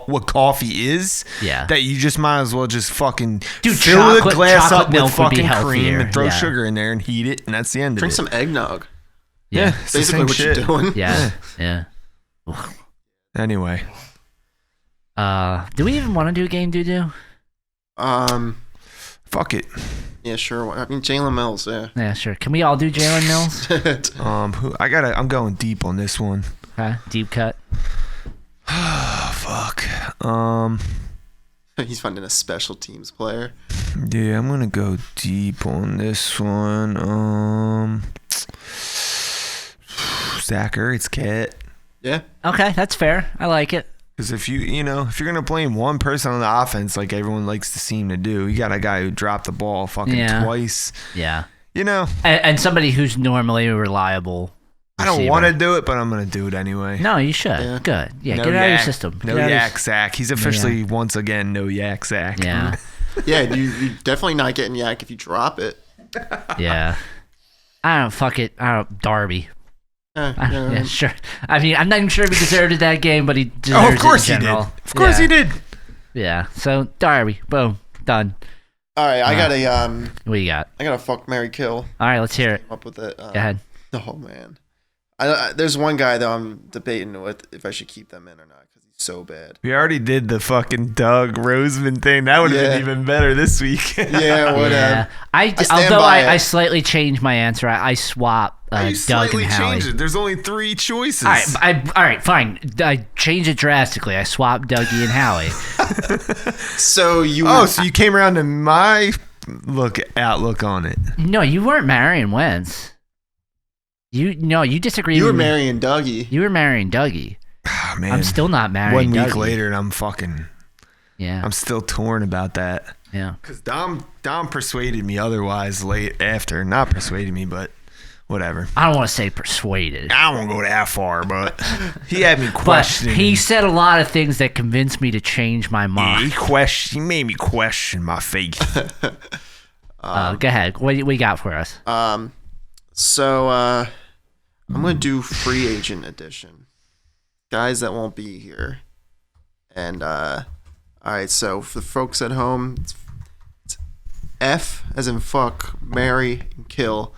what coffee is, Yeah. that you just might as well just fucking Dude, fill the chocolate- glass chocolate up with milk would be fucking cream healthier. and throw Yeah. sugar in there and heat it, and that's the end Drink of it. some eggnog. Yeah. it's the Basically same what shit. you're doing. Yeah. Yeah. Anyway, Do we even want to do game doo? fuck it. Yeah, sure. I mean, Jalen Mills. Yeah. Yeah, sure. Can we all do Jalen Mills? I'm going deep on this one. Okay. Deep cut. Oh, fuck. He's finding a special teams player. Yeah, I'm gonna go deep on this one. Zach Ertz, cat. Yeah. Okay, that's fair. I like it. Because if you're gonna blame one person on the offense, like everyone likes to seem to do, you got a guy who dropped the ball fucking Yeah. twice. Yeah. And somebody who's normally reliable. I don't receiver. want to do it, but I'm gonna do it anyway. No, you should. Yeah. Good. Yeah, No get it out of your yak. system. No Get it out of yak Zach. He's officially once again no yak Zach. Yeah. Yeah, you're definitely not getting yak if you drop it. Yeah. I don't fuck it. Darby. Yeah, sure. I mean, I'm not even sure if he deserved it that game, but he deserves Oh, of course it in he did. general. Of course he did. Yeah. So Darby, boom, done. All right, I got What you got? a fuck, marry, kill. All right, let's hear it. Up with it. Go ahead. Oh man, there's one guy that I'm debating with if I should keep them in or not because he's so bad. We already did the fucking Doug Roseman thing. That would have Yeah. been even better this week. Yeah, whatever. Yeah. stand Although by it. I slightly changed my answer. I swap You Doug and slightly Howie. changed it. There's only 3 choices. All right, fine. I changed it drastically. I swapped Dougie and Howie. So you. So you came around to my outlook on it. No, you weren't marrying Wentz. You disagreed. You were with me. marrying Dougie. You were marrying Dougie. Oh, man. I'm still not marrying 1 week Dougie. later, and I'm still torn about that. Yeah. Because Dom persuaded me otherwise late after. Not persuaded me, but whatever. I don't want to say persuaded. I won't go that far, but he had me But questioning. he said a lot of things that convinced me to change my mind. He made me question my faith. Go ahead. What you got for us? So I'm gonna do free agent edition. Guys that won't be here. And all right, so for the folks at home, it's F as in fuck, marry, and kill.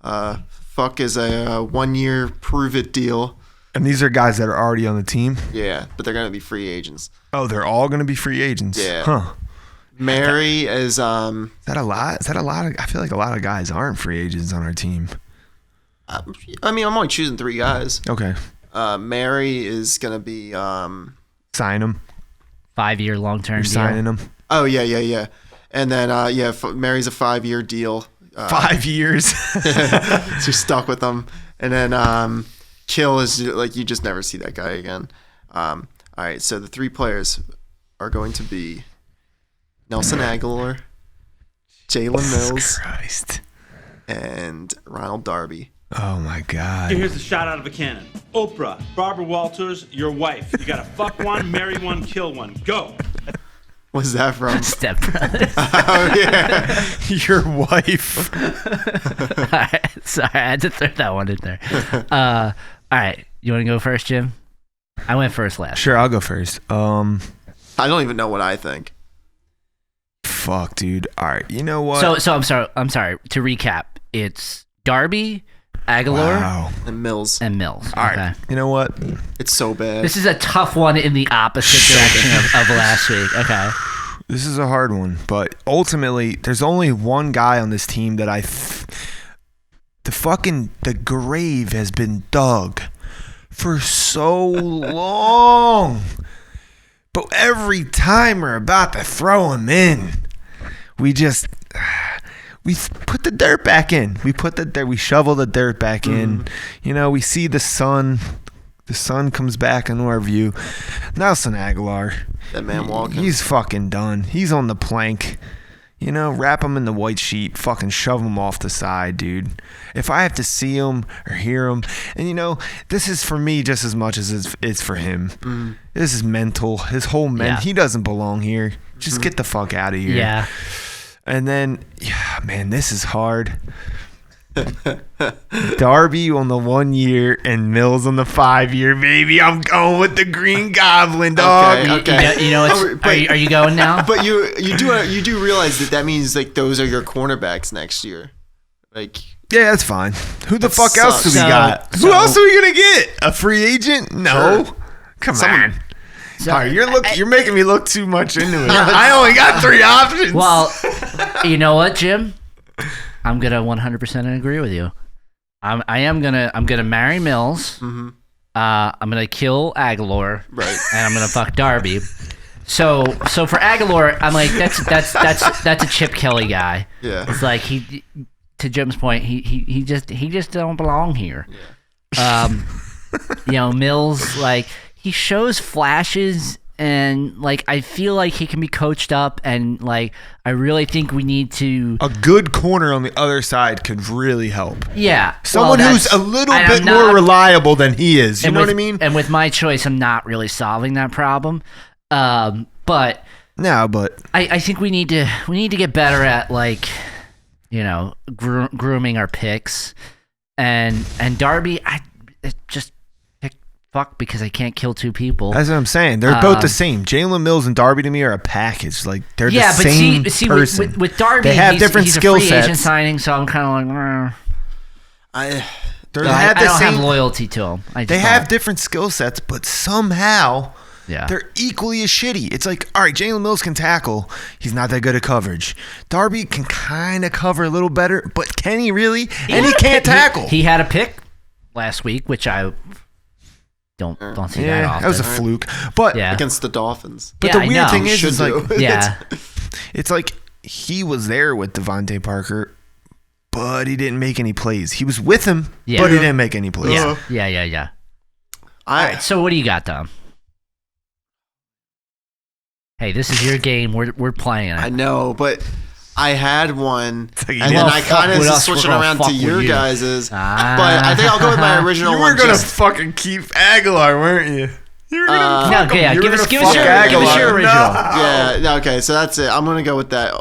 Fuck is a 1-year prove it deal. And these are guys that are already on the team. Yeah, but they're gonna be free agents. Oh, they're all going to be free agents. Yeah. Huh. Mary is Is that a lot? I feel like a lot of guys aren't free agents on our team. I mean, I'm only choosing 3 guys. Okay. Mary is gonna be Sign them. 5-year long-term You're deal. signing them. oh yeah. And then Mary's a 5-year deal. 5 years. So you're stuck with them. And then kill is like you just never see that guy again. All right, so the 3 players are going to be Nelson Aguilar, Jalen Mills, Christ. and Ronald Darby. Oh my God. Here's a shot out of a cannon. Oprah, Barbara Walters, your wife. You gotta fuck one, marry one, kill one. Go. What's that from? Step Brothers. Oh yeah. Your wife. All right. Sorry, I had to throw that one in there. All right. You want to go first, Jim? I went first last. Sure, I'll go first. I don't even know what I think. fuck, dude. All right, you know what? So I'm sorry. To recap, it's Darby, Aguilar, Wow. And Mills. and Mills. All right, you know what? It's so bad. This is a tough one in the opposite direction of last week. Okay. This is a hard one, but ultimately, there's only one guy on this team that the grave has been dug for so long. But every time we're about to throw him in, we put the dirt back in. We shovel the dirt back in. You know, we see the sun. The sun comes back into our view. Nelson Aguilar. That man walking. He's fucking done. He's on the plank. You know, wrap him in the white sheet. Fucking shove him off the side, dude. If I have to see him or hear him. And, you know, this is for me just as much as it's for him. This is mental. His whole He doesn't belong here. Just get the fuck out of here. Yeah. And then, man, this is hard. Darby on the 1 year and Mills on the 5 year, baby. I'm going with the Green Goblin, dog. Okay. You know are you going now? But you do realize that means like those are your cornerbacks next year. Like, yeah, that's fine. Who the fuck else do we So- got? so- Who else are we gonna get? A free agent? No. Sure. Come Someone- on. So- All right, you're making me look too much into it. I only got 3 options. Well, you know what, Jim? I'm gonna 100% agree with you. I'm gonna marry Mills. I'm gonna kill Aguilar. Right. And I'm gonna fuck Darby. So for Aguilar, I'm like that's a Chip Kelly guy. Yeah. It's like to Jim's point, he just don't belong here. You know, Mills, like, he shows flashes, and like I feel like he can be coached up, and like I really think we need to. a good corner on the other side could really help. Yeah, Someone well, who's that's- a little and bit I'm more not- reliable than he is. You and know with- what I mean? And with my choice, I'm not really solving that problem. But No, but I think we need to get better at, like, you know, grooming our picks, and Darby, it just pick fuck because I can't kill two people. that's what I'm saying. They're both the same. Jalen Mills and Darby to me are a package. Like, they're Yeah, the but same see person. with Darby, They have he's, different he's skill a free agent sets. signing, so I'm kind of like, I They I have the don't same. have loyalty to him. I just They have don't. different skill sets, but somehow Yeah. they're equally as shitty. It's like, all right, Jalen Mills can tackle. He's not that good at coverage. Darby can kind of cover a little better, but can he really? And he can't tackle. He had a pick last week, which I don't see that yeah, often. that was a fluke. But Yeah. against the Dolphins. but Yeah, the I weird know. thing Should is like, do. Yeah. it's like he was there with Devontae Parker, but he didn't make any plays. He was with him, Yeah. but he didn't make any plays. Yeah. All I right, so what do you got, Tom? Hey, this is your game. We're playing I it. know, but I had one, like you and didn't- then Well, I fuck kind of with us, switching we're gonna around fuck to with your you. guys's. Ah. But I think I'll go with my original You were one. gonna just- fucking keep Aguilar, weren't you? You were gonna No, fuck him. yeah, You were give us gonna your fuck give us Aguilar. your original. Yeah, no, okay, so that's it. I'm gonna go with that.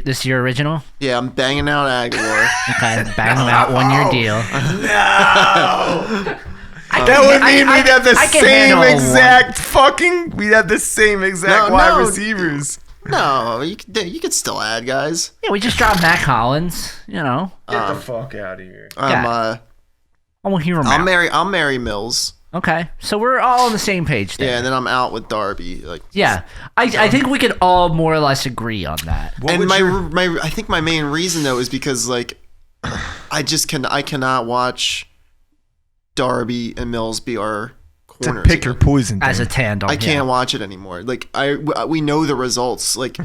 This is your original. Yeah, I'm banging out Aguilar. Okay, bang them out 1 year deal. That would mean we'd have the I can same handle a exact fucking. We'd have the same exact No, wide no. receivers. No, you could still add guys. Yeah, we just dropped Matt Collins. You know, Get the fuck out of here. I won't hear him I'll out. marry Mills. Okay, so we're all on the same page there. Yeah, and then I'm out with Darby. Like, Yeah, I think we could all more or less agree on that. What and would my your- I think my main reason though is because like I cannot watch Darby and Mills be our to corners. pick your poison. As a thing. tandem, I can't watch it anymore. Like we know the results. Like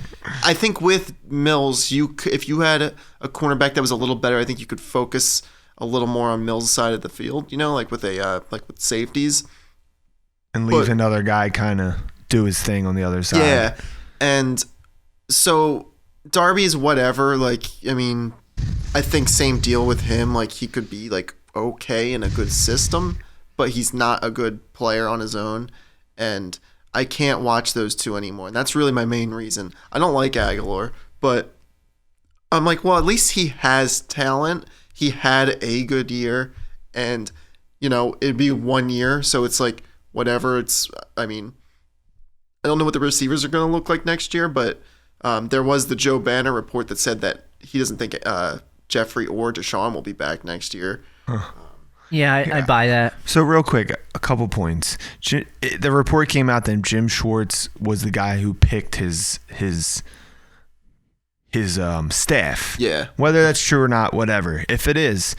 I think with Mills, if you had a cornerback that was a little better, I think you could focus a little more on Mills' side of the field. You know, like with with safeties. and leave but- another guy kind of do his thing on the other side. Yeah, and so Darby's whatever. Like I mean, I think same deal with him. Like he could be like okay in a good system, but he's not a good player on his own, and I can't watch those two anymore. And that's really my main reason. I don't like Aguilar, but I'm like, well, at least he has talent. He had a good year, and you know, it'd be 1 year, so it's like whatever. I mean, I don't know what the receivers are going to look like next year, but There was the Joe Banner report that said that he doesn't think Jeffrey or Deshaun will be back next year. Yeah, I buy that. So real quick, a couple points. The report came out that Jim Schwartz was the guy who picked his staff. Yeah. Whether that's true or not, whatever. If it is,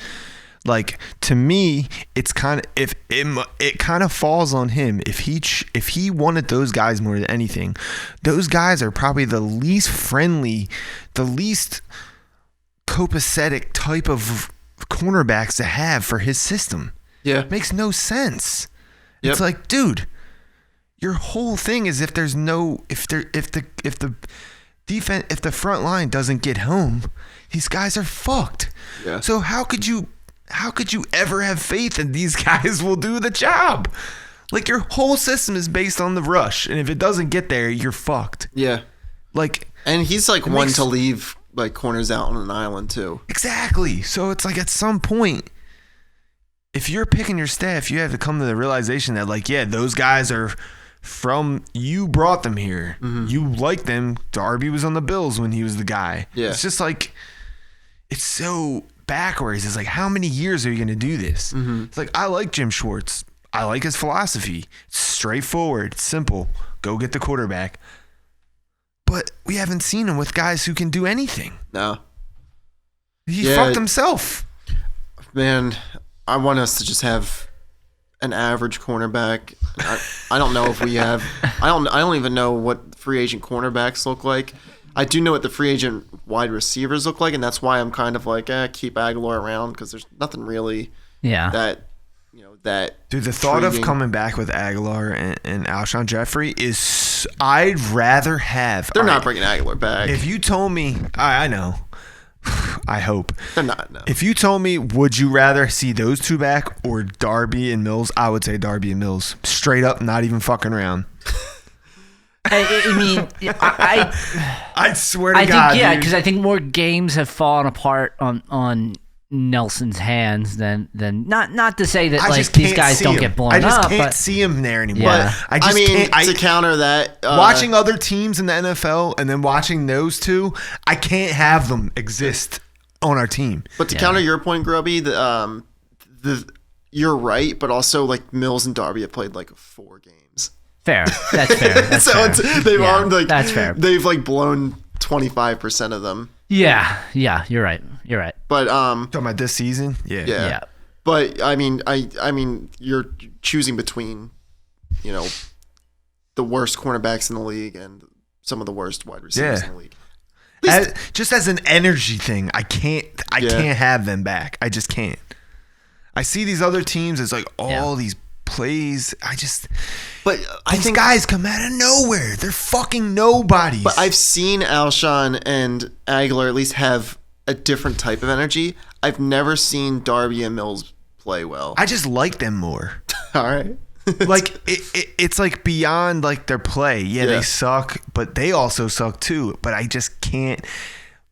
like, to me, it's kind of it kind of falls on him. If he wanted those guys more than anything, those guys are probably the least friendly, the least copacetic type of cornerbacks to have for his system. Yeah. Makes no sense. Yep. It's like, dude, your whole thing is if the defense, if the front line doesn't get home, these guys are fucked. Yeah. So how could you ever have faith that these guys will do the job? Like, your whole system is based on the rush, and if it doesn't get there, you're fucked. Yeah. Like, And he's like one to leave like corners out on an island too. exactly. So it's like, at some point, if you're picking your staff, you have to come to the realization that, like, yeah, those guys are from, you brought them here. Mm-hmm. You like them. Darby was on the Bills when he was the guy. Yeah. It's just like, it's so backwards. It's like, how many years are you going to do this? Mm-hmm. It's like, I like Jim Schwartz. I like his philosophy. It's straightforward. It's simple. Go get the quarterback. But we haven't seen him with guys who can do anything. No. He Yeah. fucked himself. Man, I want us to just have an average cornerback. I don't know if we have. I don't even know what free agent cornerbacks look like. I do know what the free agent wide receivers look like, and that's why I'm kind of like, keep Aguilar around, because there's nothing really Yeah. that Dude, the thought of intriguing. coming back with Aguilar and Alshon Jeffrey is, I'd rather have. They're not bringing Aguilar back. If you told me, I know. I hope. They're not. No. If you told me, would you rather see those two back or Darby and Mills? I would say Darby and Mills. Straight up, not even fucking around. I mean, I swear to I God. think, yeah, dude. because I think more games have fallen apart on Nelson's hands than not to say that I like just these can't guys see don't him. get blown I just up. can't But see him there anymore. Yeah. I just can't. to counter that, Watching other teams in the NFL and then watching those two, I can't have them exist on our team. But to counter your point, Grubby, you're right, but also like Mills and Darby have played like 4 games. fair, that's fair. That's So fair. they've Yeah, armed like that's fair. They've like blown 25% of them. Yeah, you're right. But Talking about this season, yeah. Yeah. But I mean, you're choosing between, the worst cornerbacks in the league and some of the worst wide receivers in the league. Just as an energy thing, I can't have them back. I just can't. I see these other teams. It's like all these plays. But I These think guys come out of nowhere. They're fucking nobodies. But I've seen Alshon and Aguilar at least have a different type of energy. I've never seen Darby and Mills play well. I just like them more. All right. Like it's like beyond like their play. Yeah, they suck, but they also suck too. But I just can't.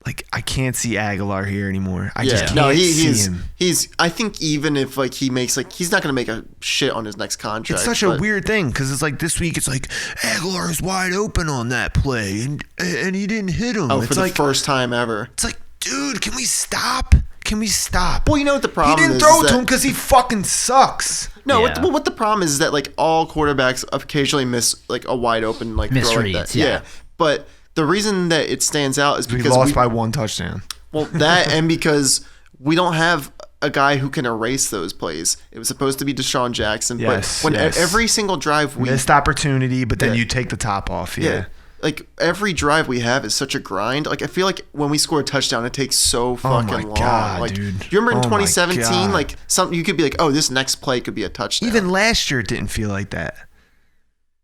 Like, I can't see Aguilar here anymore. I just can't see him. He's. I think even if like he makes like he's not going to make a shit on his next contract. It's such a weird thing because it's like this week it's like Aguilar is wide open on that play and he didn't hit him. Oh, it's for the like first time ever. It's like, dude, can we stop? Can we stop? Well, you know what the He problem is? didn't throw it is to that- him because he fucking sucks. No, Yeah. what the problem is that like all quarterbacks occasionally miss like a wide open like throw like that. Misreads, yeah. But the reason that it stands out is We because lost by 1 touchdown. well that and because we don't have a guy who can erase those plays. It was supposed to be Deshaun Jackson, Yes, but when yes. every single drive we Missed opportunity, but then Yeah. you take the top off. yeah. Yeah. Like every drive we have is such a grind. Like I feel like when we score a touchdown, it takes so fucking my long. God, like, dude. Do you remember in Oh my 2017? God. Like something you could be like, oh, this next play could be a touchdown. Even last year, it didn't feel like that.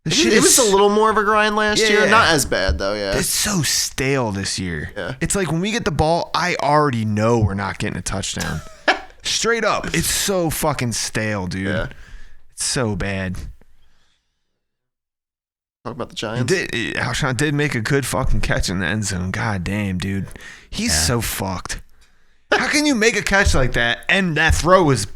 The it, shit it is- was a little more of a grind last year. Yeah. Not as bad though. Yeah. It's so stale this year. Yeah. It's like when we get the ball, I already know we're not getting a touchdown. Straight up. It's so fucking stale, dude. Yeah. It's so bad. Talk about the He Giants. Alshon did make a good fucking catch in the end zone. God damn, dude. He's so fucked. How can you make a catch like that and that throw is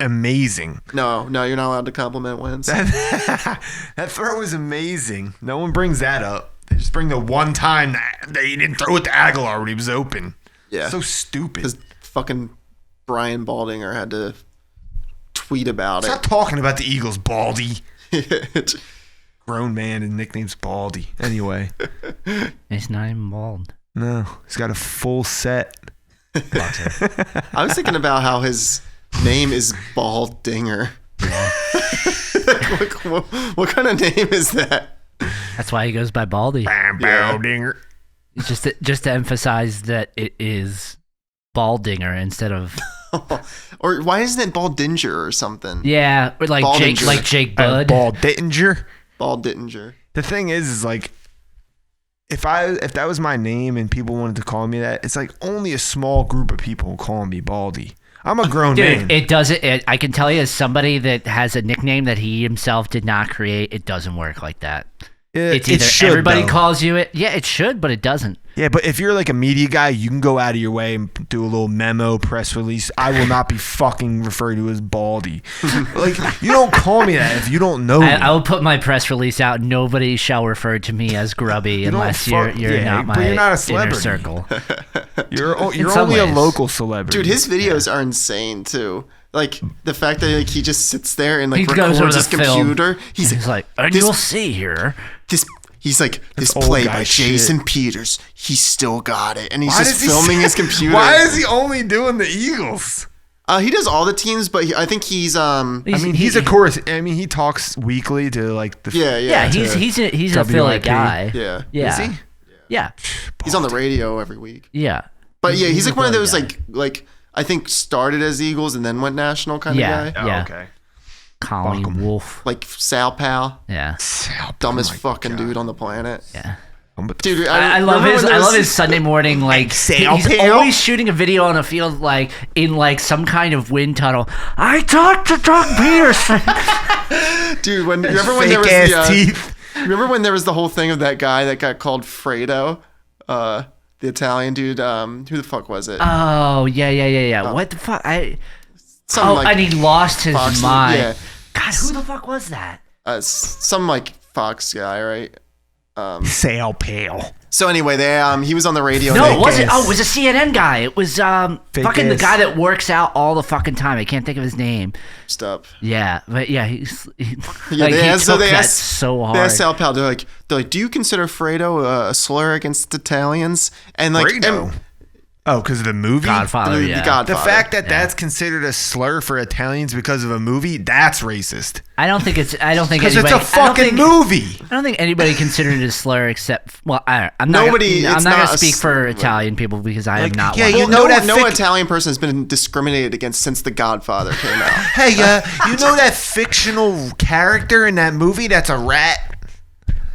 amazing? No, you're not allowed to compliment wins. That throw is amazing. No one brings that up. They just bring the one time that they didn't throw it to Aguilar when he was open. Yeah. So stupid. Because fucking Brian Baldinger had to tweet about Stop talking about the Eagles, Baldy. Grown man and nickname's Baldy. Anyway. He's not even bald. No, he's got a full set. I was thinking about how his name is Baldinger. Yeah. What kind of name is that? That's why he goes by Baldy. Baldinger. Just to emphasize that it is Baldinger instead of Or why isn't it Baldinger or something? yeah, or like Baldinger. Jake Bud. Baldinger. Baldinger. The thing is like, if that was my name and people wanted to call me that, it's like only a small group of people will call me Baldy. I'm a grown man. Dude, it doesn't. I can tell you, as somebody that has a nickname that he himself did not create, it doesn't work like that. It's either should, everybody though. calls you it. Yeah, it should, but it doesn't. Yeah, but if you're like a media guy, you can go out of your way and do a little memo, press release. I will not be fucking referred to as Baldy. Like, you don't call me that if you don't know me. I will put my press release out. Nobody shall refer to me as Grubby You don't unless you're yeah, not but my you're not a inner celebrity. circle. You're some only a ways. local celebrity. Dude, his videos are insane too. Like the fact that like he just sits there and like He goes over records his the film. computer. He's like, and this- you'll see here. He's like, this old play guy by shit. Jason Peters. He still got it, and he's Why just does he filming say- his computer. Why is he only doing the Eagles? He does all the teams, but I think he's I mean, he's a chorus. I mean, he talks weekly to like the. Yeah, he's a Philly WIP. guy. yeah. Yeah. Is he? Yeah. He's on the radio every week. Yeah. But yeah, he's like a one of Philly those guy. like I think started as Eagles and then went national kind Yeah. of guy. Yeah. Okay. Colleen Fuck 'em. Wolf. Like Sal Pal, Yeah. dumbest Oh my fucking God. dude on the planet. Yeah. Dude, I love remember his. when I there love was- his Sunday morning like Sale he's pal? always shooting a video on a field like in like some kind of wind tunnel. I talked to Doug Peterson. Dude, remember when there was Fake the ass teeth. remember when there was the whole thing of that guy that got called Fredo, the Italian dude. Who the fuck was it? Oh yeah. What the fuck? Some, Oh, like, and he lost his Fox- mind. yeah. God, who the fuck was that? Some like Fox guy, right? Sail pale. So anyway, he was on the radio. No, and it wasn't. ass. Oh, it was a CNN guy. It was fucking the ass. guy that works out all the fucking time. I can't think of his name. Stuff. Yeah, but yeah, he Yeah, like, they he asked, took they that asked, so hard. They asked Sal Pal. They're like, do you consider Fredo a slur against Italians? And like, Fredo? Oh, because of the movie? Godfather, the yeah. Godfather. The fact that that's considered a slur for Italians because of a movie, that's racist. I don't think Because anybody. it's a fucking movie. I don't think anybody considered it a slur except. Well, I'm not. Nobody- I'm it's not not gonna a speak for slur. Italian people because I am not. yeah, one. you Well, know no, that no fic- Italian person has been discriminated against since The Godfather came out. Hey, you know that fictional character in that movie that's a rat?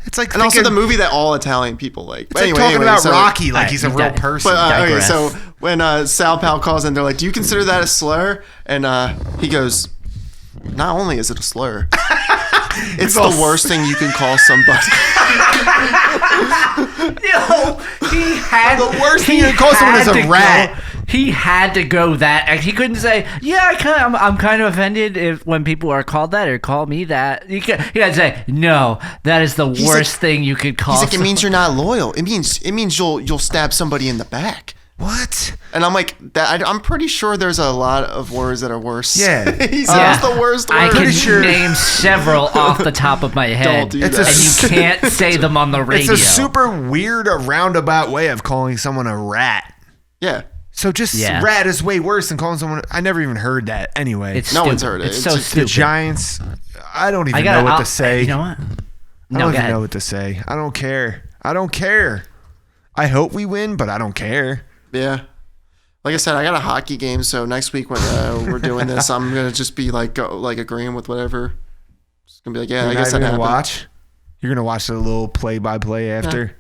It's like And also thinking- the movie that all Italian people like. It's like talking about Rocky like he's a real Alright, person. But okay, Digress. so when Sal Pal calls in, they're like, "Do you consider that a slur?" And he goes, "Not only is it a slur, it's the worst thing you can call somebody." No, he had The worst thing you can call someone is a rat. He had to go that. And he couldn't say, "Yeah, I'm kind of offended when people are called that or call me that." He had to say, "No, that is the worst thing you could call." He's like, "It someone." means you're not loyal. It means you'll stab somebody in the back." What? And I'm like, I'm pretty sure there's a lot of words that are worse. Yeah. he says the worst word. I can Pretty sure- name several off the top of my head, do It's that. and you can't say them on the radio. It's a super weird, roundabout way of calling someone a rat. Yeah. So just Yeah. rat is way worse than calling someone. I never even heard that. Anyway, It's No stupid. one's heard it. It's It's so just the stupid. Giants. I don't even I'll- know what to say. You know what? I No, don't go even ahead. know what to say. I don't care. I hope we win, but I don't care. Yeah. Like I said, I got a hockey game, so next week when we're doing this, I'm gonna just be like agreeing with whatever. Just gonna be like, yeah, You're I guess not that even happened. gonna watch. You're gonna watch the little play-by-play after.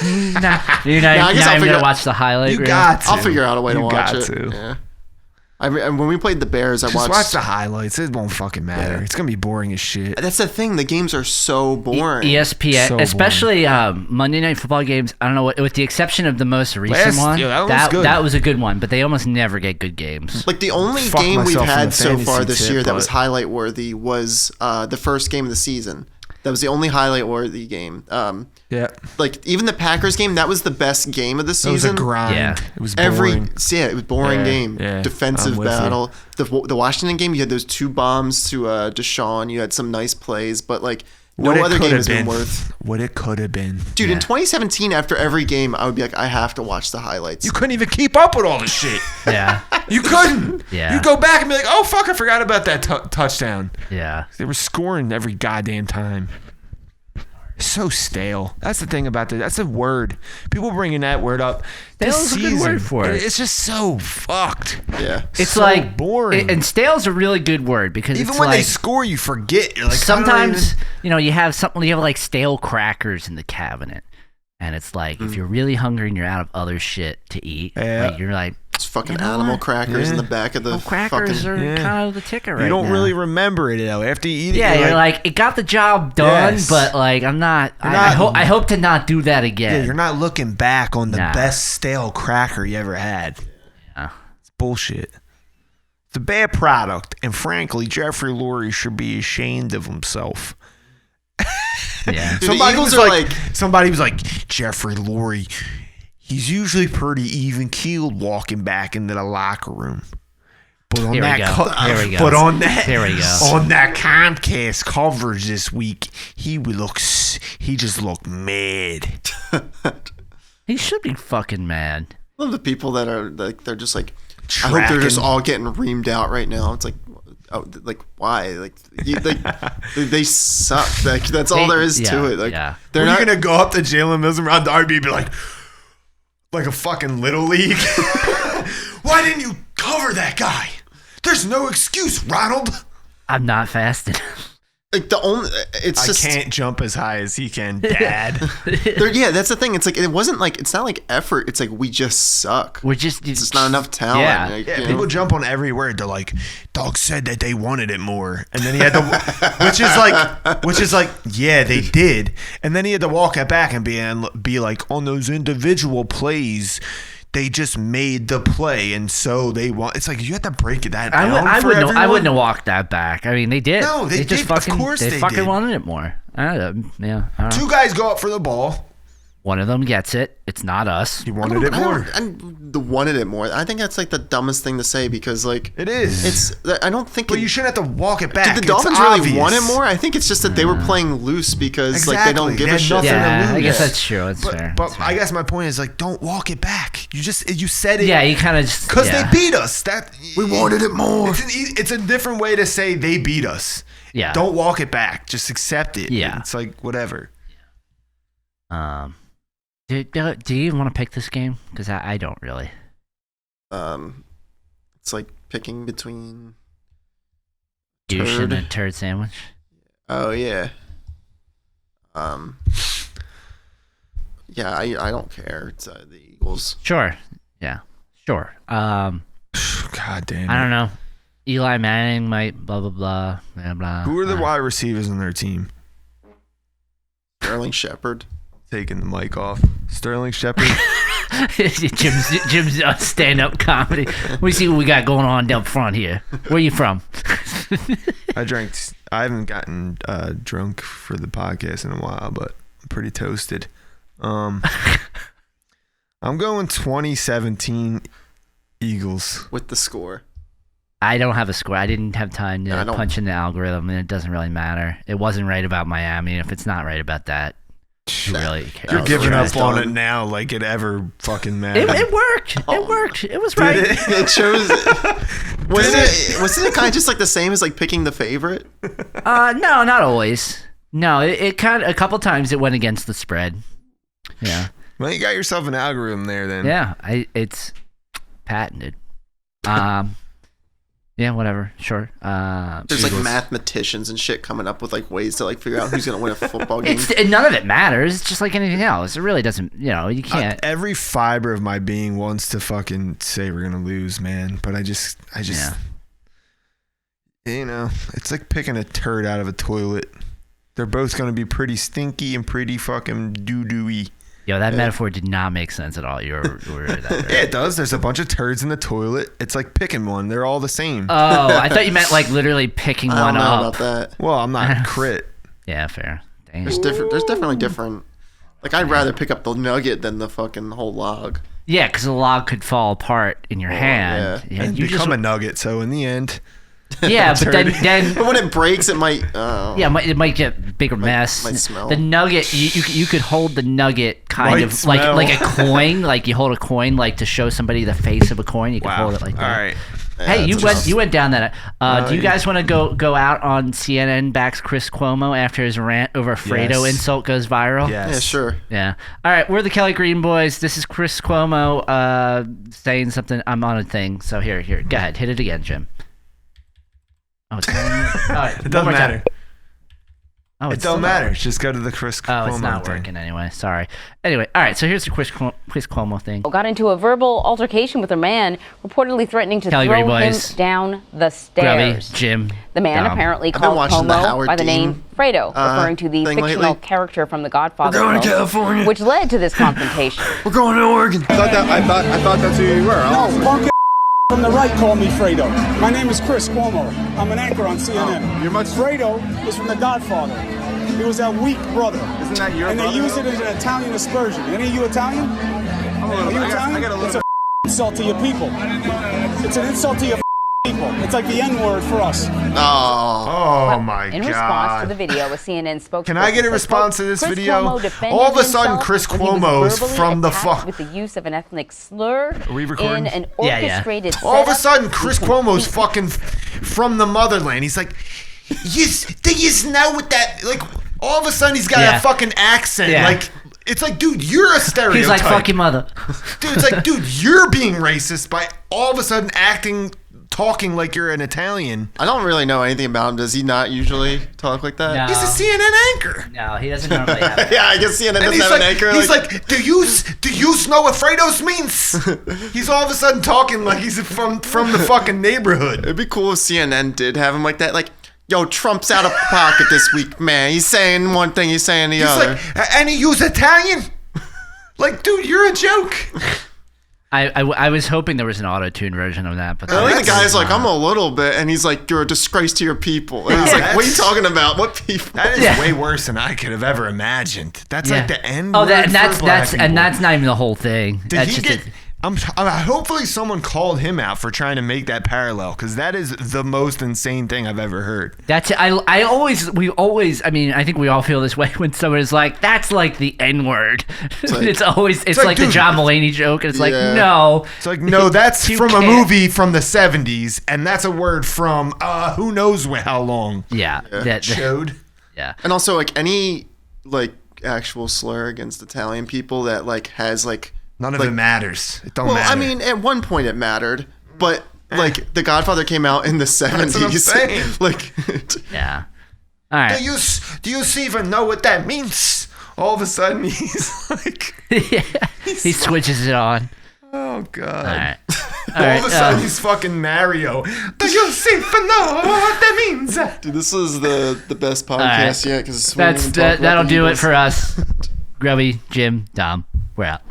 Nah, you're Yeah, I not, guess I'll even figure- gonna watch the highlight You reel. got to. I'll figure out a way to You watch got it. to. Yeah. When we played the Bears, I Just watched. watch the highlights. It won't fucking matter. Yeah. It's gonna be boring as shit. That's the thing. The games are so boring. ESPN, So especially Monday Night Football games. I don't know what, with the exception of the most recent one. Yeah, that was good. That was a good one, but they almost never get good games. Like the only Fuck game we've myself in had the so far fantasy this tip, year that was but- highlight worthy was the first game of the season. That was the only highlight-worthy game. Yeah. Like even the Packers game, that was the best game of the It was a season. grind. Yeah. It was boring. It was boring game. yeah, Defensive I'm with battle. The Washington game, you had those 2 bombs to Deshaun. You had some nice plays, but like no What it other could game have has been been. worth. What it could have been. Dude, in 2017, after every game, I would be like, I have to watch the highlights. You couldn't even keep up with all the shit. Yeah. You couldn't. Yeah. You go back and be like, oh, fuck, I forgot about that touchdown. Yeah. They were scoring every goddamn time. So stale. That's the thing about that. That's a word. People bringing that word up. Stale This is a good word for it. It's just so fucked. Yeah. It's so like boring. and stale's a really good word because Even it's when like, they score, you forget. You're like, sometimes you have something. You have like stale crackers in the cabinet, and it's like if you're really hungry and you're out of other shit to eat, Yeah. like, you're like, It's fucking You know animal what? crackers in Yeah. the back of the crackers fucking... are Yeah. kind of the ticket right you don't now. really remember it though. After you eat it, Yeah, you're like, it got the job done, Yes. but like I'm not. I not- hope to not do that again. yeah, you're not looking back on the Nah. best stale cracker you ever had. Yeah. It's bullshit. It's a bad product, and frankly, Jeffrey Lurie should be ashamed of himself. Yeah. Dude, the Eagles are like... somebody was like, Jeffrey Lurie, he's usually pretty even keeled walking back into the locker room. But on Here we that go. Here we go. But on that Here we go. on that Comcast coverage this week, he just looked mad. He should be fucking mad. I love the people that are like, they're just like, I hope they're just Tracking. all getting reamed out right now. It's like, oh, like why? Like, they suck. Like that's all there is to it. Like yeah. they're Are not you gonna go up to Jalen Mills and around the RB and be like a fucking little league? Why didn't you cover that guy? There's no excuse, Ronald. I'm not fast enough. like the only. It's just I can't jump as high as he can, Dad. yeah, that's the thing. It's like it wasn't like it's not like effort. It's like we just suck. We're just. It's just not enough talent. Yeah. Like, Yeah, you people know? jump on every word. They're like, "Dog said that they wanted it more," and then he had to, which is like, yeah, they did, and then he had to walk it back and be like, on those individual plays, they just made the play, and so they want. It's like you have to break that down. I for wouldn't. I everyone. wouldn't have walked that back. I mean, they did. No, they just did. Of fucking. course they they fucking did. wanted it more. I don't know. Yeah. Two guys go up for the ball. One of them gets it. It's not us. He wanted it more. I wanted it more. I think that's like the dumbest thing to say because like It is. it's. I don't think. But you shouldn't have to walk it back. Did the It's Dolphins really obvious. want it more? I think it's just that they were playing loose because like they don't Exactly. give They a had shit. nothing to Yeah, I lose. guess that's true. That's fair. But That's fair. I guess my point is like, don't walk it back. You said it. Yeah, you kind of just. Because yeah. they beat us. We wanted it more. It's a different way to say they beat us. Yeah. Don't walk it back. Just accept it. Yeah. It's like whatever. Do you even want to pick this game? Because I don't really. It's like picking between. Douche and Turd. a turd sandwich. Oh yeah. Yeah, I don't care. It's the Eagles. Sure. Yeah. Sure. God damn. I don't know. Eli Manning might blah blah blah blah blah. Who are the wide receivers on their team? Sterling Shepard. Taking the mic off. Sterling Shepard. Jim's stand-up comedy. We see what we got going on down front here. Where you from? I haven't gotten drunk for the podcast in a while, but I'm pretty toasted. I'm going 2017 Eagles. With the score. I don't have a score. I didn't have time Yeah, I to don't- punch in the algorithm, and it doesn't really matter. It wasn't right about Miami. If it's not right about that, who really cares? You're was giving right. up on it Done. now like it ever fucking mattered. It worked. It worked. It was right. It shows. Wasn't it kind of just like the same as like picking the favorite? No, not always. No, it kind of a couple times it went against the spread. Yeah, Well, you got yourself an algorithm there then. yeah. It's patented. Yeah, whatever. Sure. There's like mathematicians and shit coming up with like ways to like figure out who's gonna win a football game. None of it matters. It's just like anything else. It really doesn't. You can't. Every fiber of my being wants to fucking say we're gonna lose, man. But I just, Yeah. It's like picking a turd out of a toilet. They're both gonna be pretty stinky and pretty fucking doo-doo-y. Yo, that metaphor did not make sense at all. You were really that right. Yeah, it does. There's a bunch of turds in the toilet. It's like picking one. They're all the same. Oh, I thought you meant like literally picking I one don't know up. about that. Well, I'm not crit. Yeah, fair. There's definitely different. Like, I'd rather pick up the nugget than the fucking whole log. Yeah, because the log could fall apart in your hand. yeah. And you become a nugget. So in the end, Yeah, but then But when it breaks, it might. yeah, it might get a bigger mess. might smell. The nugget, you could hold the nugget kind Might of smell. like a coin, like you hold a coin, like to show somebody the face of a coin. You can wow. hold it like that. All right. Hey, that's you went down that. Do you guys want to go out on CNN backs Chris Cuomo after his rant over Fredo Yes. insult goes viral? Yes. Yeah, sure. Yeah. All right, we're the Kelly Green Boys. This is Chris Cuomo saying something. I'm on a thing. So here. Go ahead. Hit it again, Jim. Oh, it's all right, It doesn't matter. Oh, It don't matter. Just go to the Chris Cuomo Oh, it's not thing. working anyway. Sorry. Anyway, all right. So here's the Chris Cuomo thing. Got into a verbal altercation with a man, reportedly threatening to Kelly throw Green him Boys. down the Grubby, stairs. Jim. The man Dom. apparently been called watching the Cuomo Howard by the name Dean, Fredo, referring to the thing fictional lately. character from The Godfather We're going to film, California. which led to this confrontation. We're going to Oregon. I thought that's who you were. No, punk from the right call me Fredo. My name is Chris Cuomo. I'm an anchor on CNN. You're much- Fredo is from The Godfather. He was that weak brother. Isn't that your And brother, they use it though? as an Italian aspersion. Any of you Italian? Are you Italian? I got a little It's a insult to your people. It's an insult to your people. It's like the N-word for us. Oh my In god. response to the video, a CNN spokesperson Can I get a said, response quote, to this Chris video? Cuomo defended All of a sudden, himself Chris when he was Cuomo's verbally from the attacked with the use of an ethnic slur we recording? in an Yeah, yeah. orchestrated All of a setup sudden, to Chris compete Cuomo's fucking from the motherland. He's like, do you know what that, like, all of a sudden he's got Yeah. a fucking accent. Yeah. Like, it's like, dude, you're a stereotype. He's like, fuck your mother. Dude, it's like, dude, you're being racist by all of a sudden talking like you're an Italian. I don't really know anything about him. Does he not usually talk like that? No. He's a CNN anchor. No, he doesn't normally have that. Yeah, I guess CNN And doesn't he's have like, an anchor. he's like, do you know what Fredo's means? He's all of a sudden talking like he's from the fucking neighborhood. It'd be cool if CNN did have him like that. Like, yo, Trump's out of pocket this week, man. He's saying one thing, he's saying the He's other. like, and he used Italian? Like, dude, you're a joke. I was hoping there was an auto-tune version of that, but I think the that's guy's like, not. I'm a little bit, and he's like, you're a disgrace to your people. And he's like, what are you talking about? What people? That is Yeah. way worse than I could have ever imagined. That's Yeah. like the end. Oh, word and for that's black people. that's not even the whole thing. Did That's he just get? Hopefully someone called him out for trying to make that parallel, because that is the most insane thing I've ever heard. That's I always I mean I think we all feel this way when someone is like that's like the N word. It's, like- always it's like, like the dude, John Mulaney joke and it's like Yeah. no. It's like, no, that's You from a can't. movie from the 70s, and that's a word from who knows how long. Yeah. Chode. Yeah. And also, like, any, like, actual slur against Italian people that, like, has, like... None of like, it matters. It don't Well, matter. I mean, at one point it mattered, but, like, The Godfather came out in the 70s. what I'm saying. Like... Yeah. All right. do you even know what that means? All of a sudden, he's like, He switches it on. oh god. All right. All of a sudden, he's fucking Mario. Do you even know what that means? Dude, this is the best podcast right. yet, because That'll do it for us. Grubby, Jim, Dom. We're out.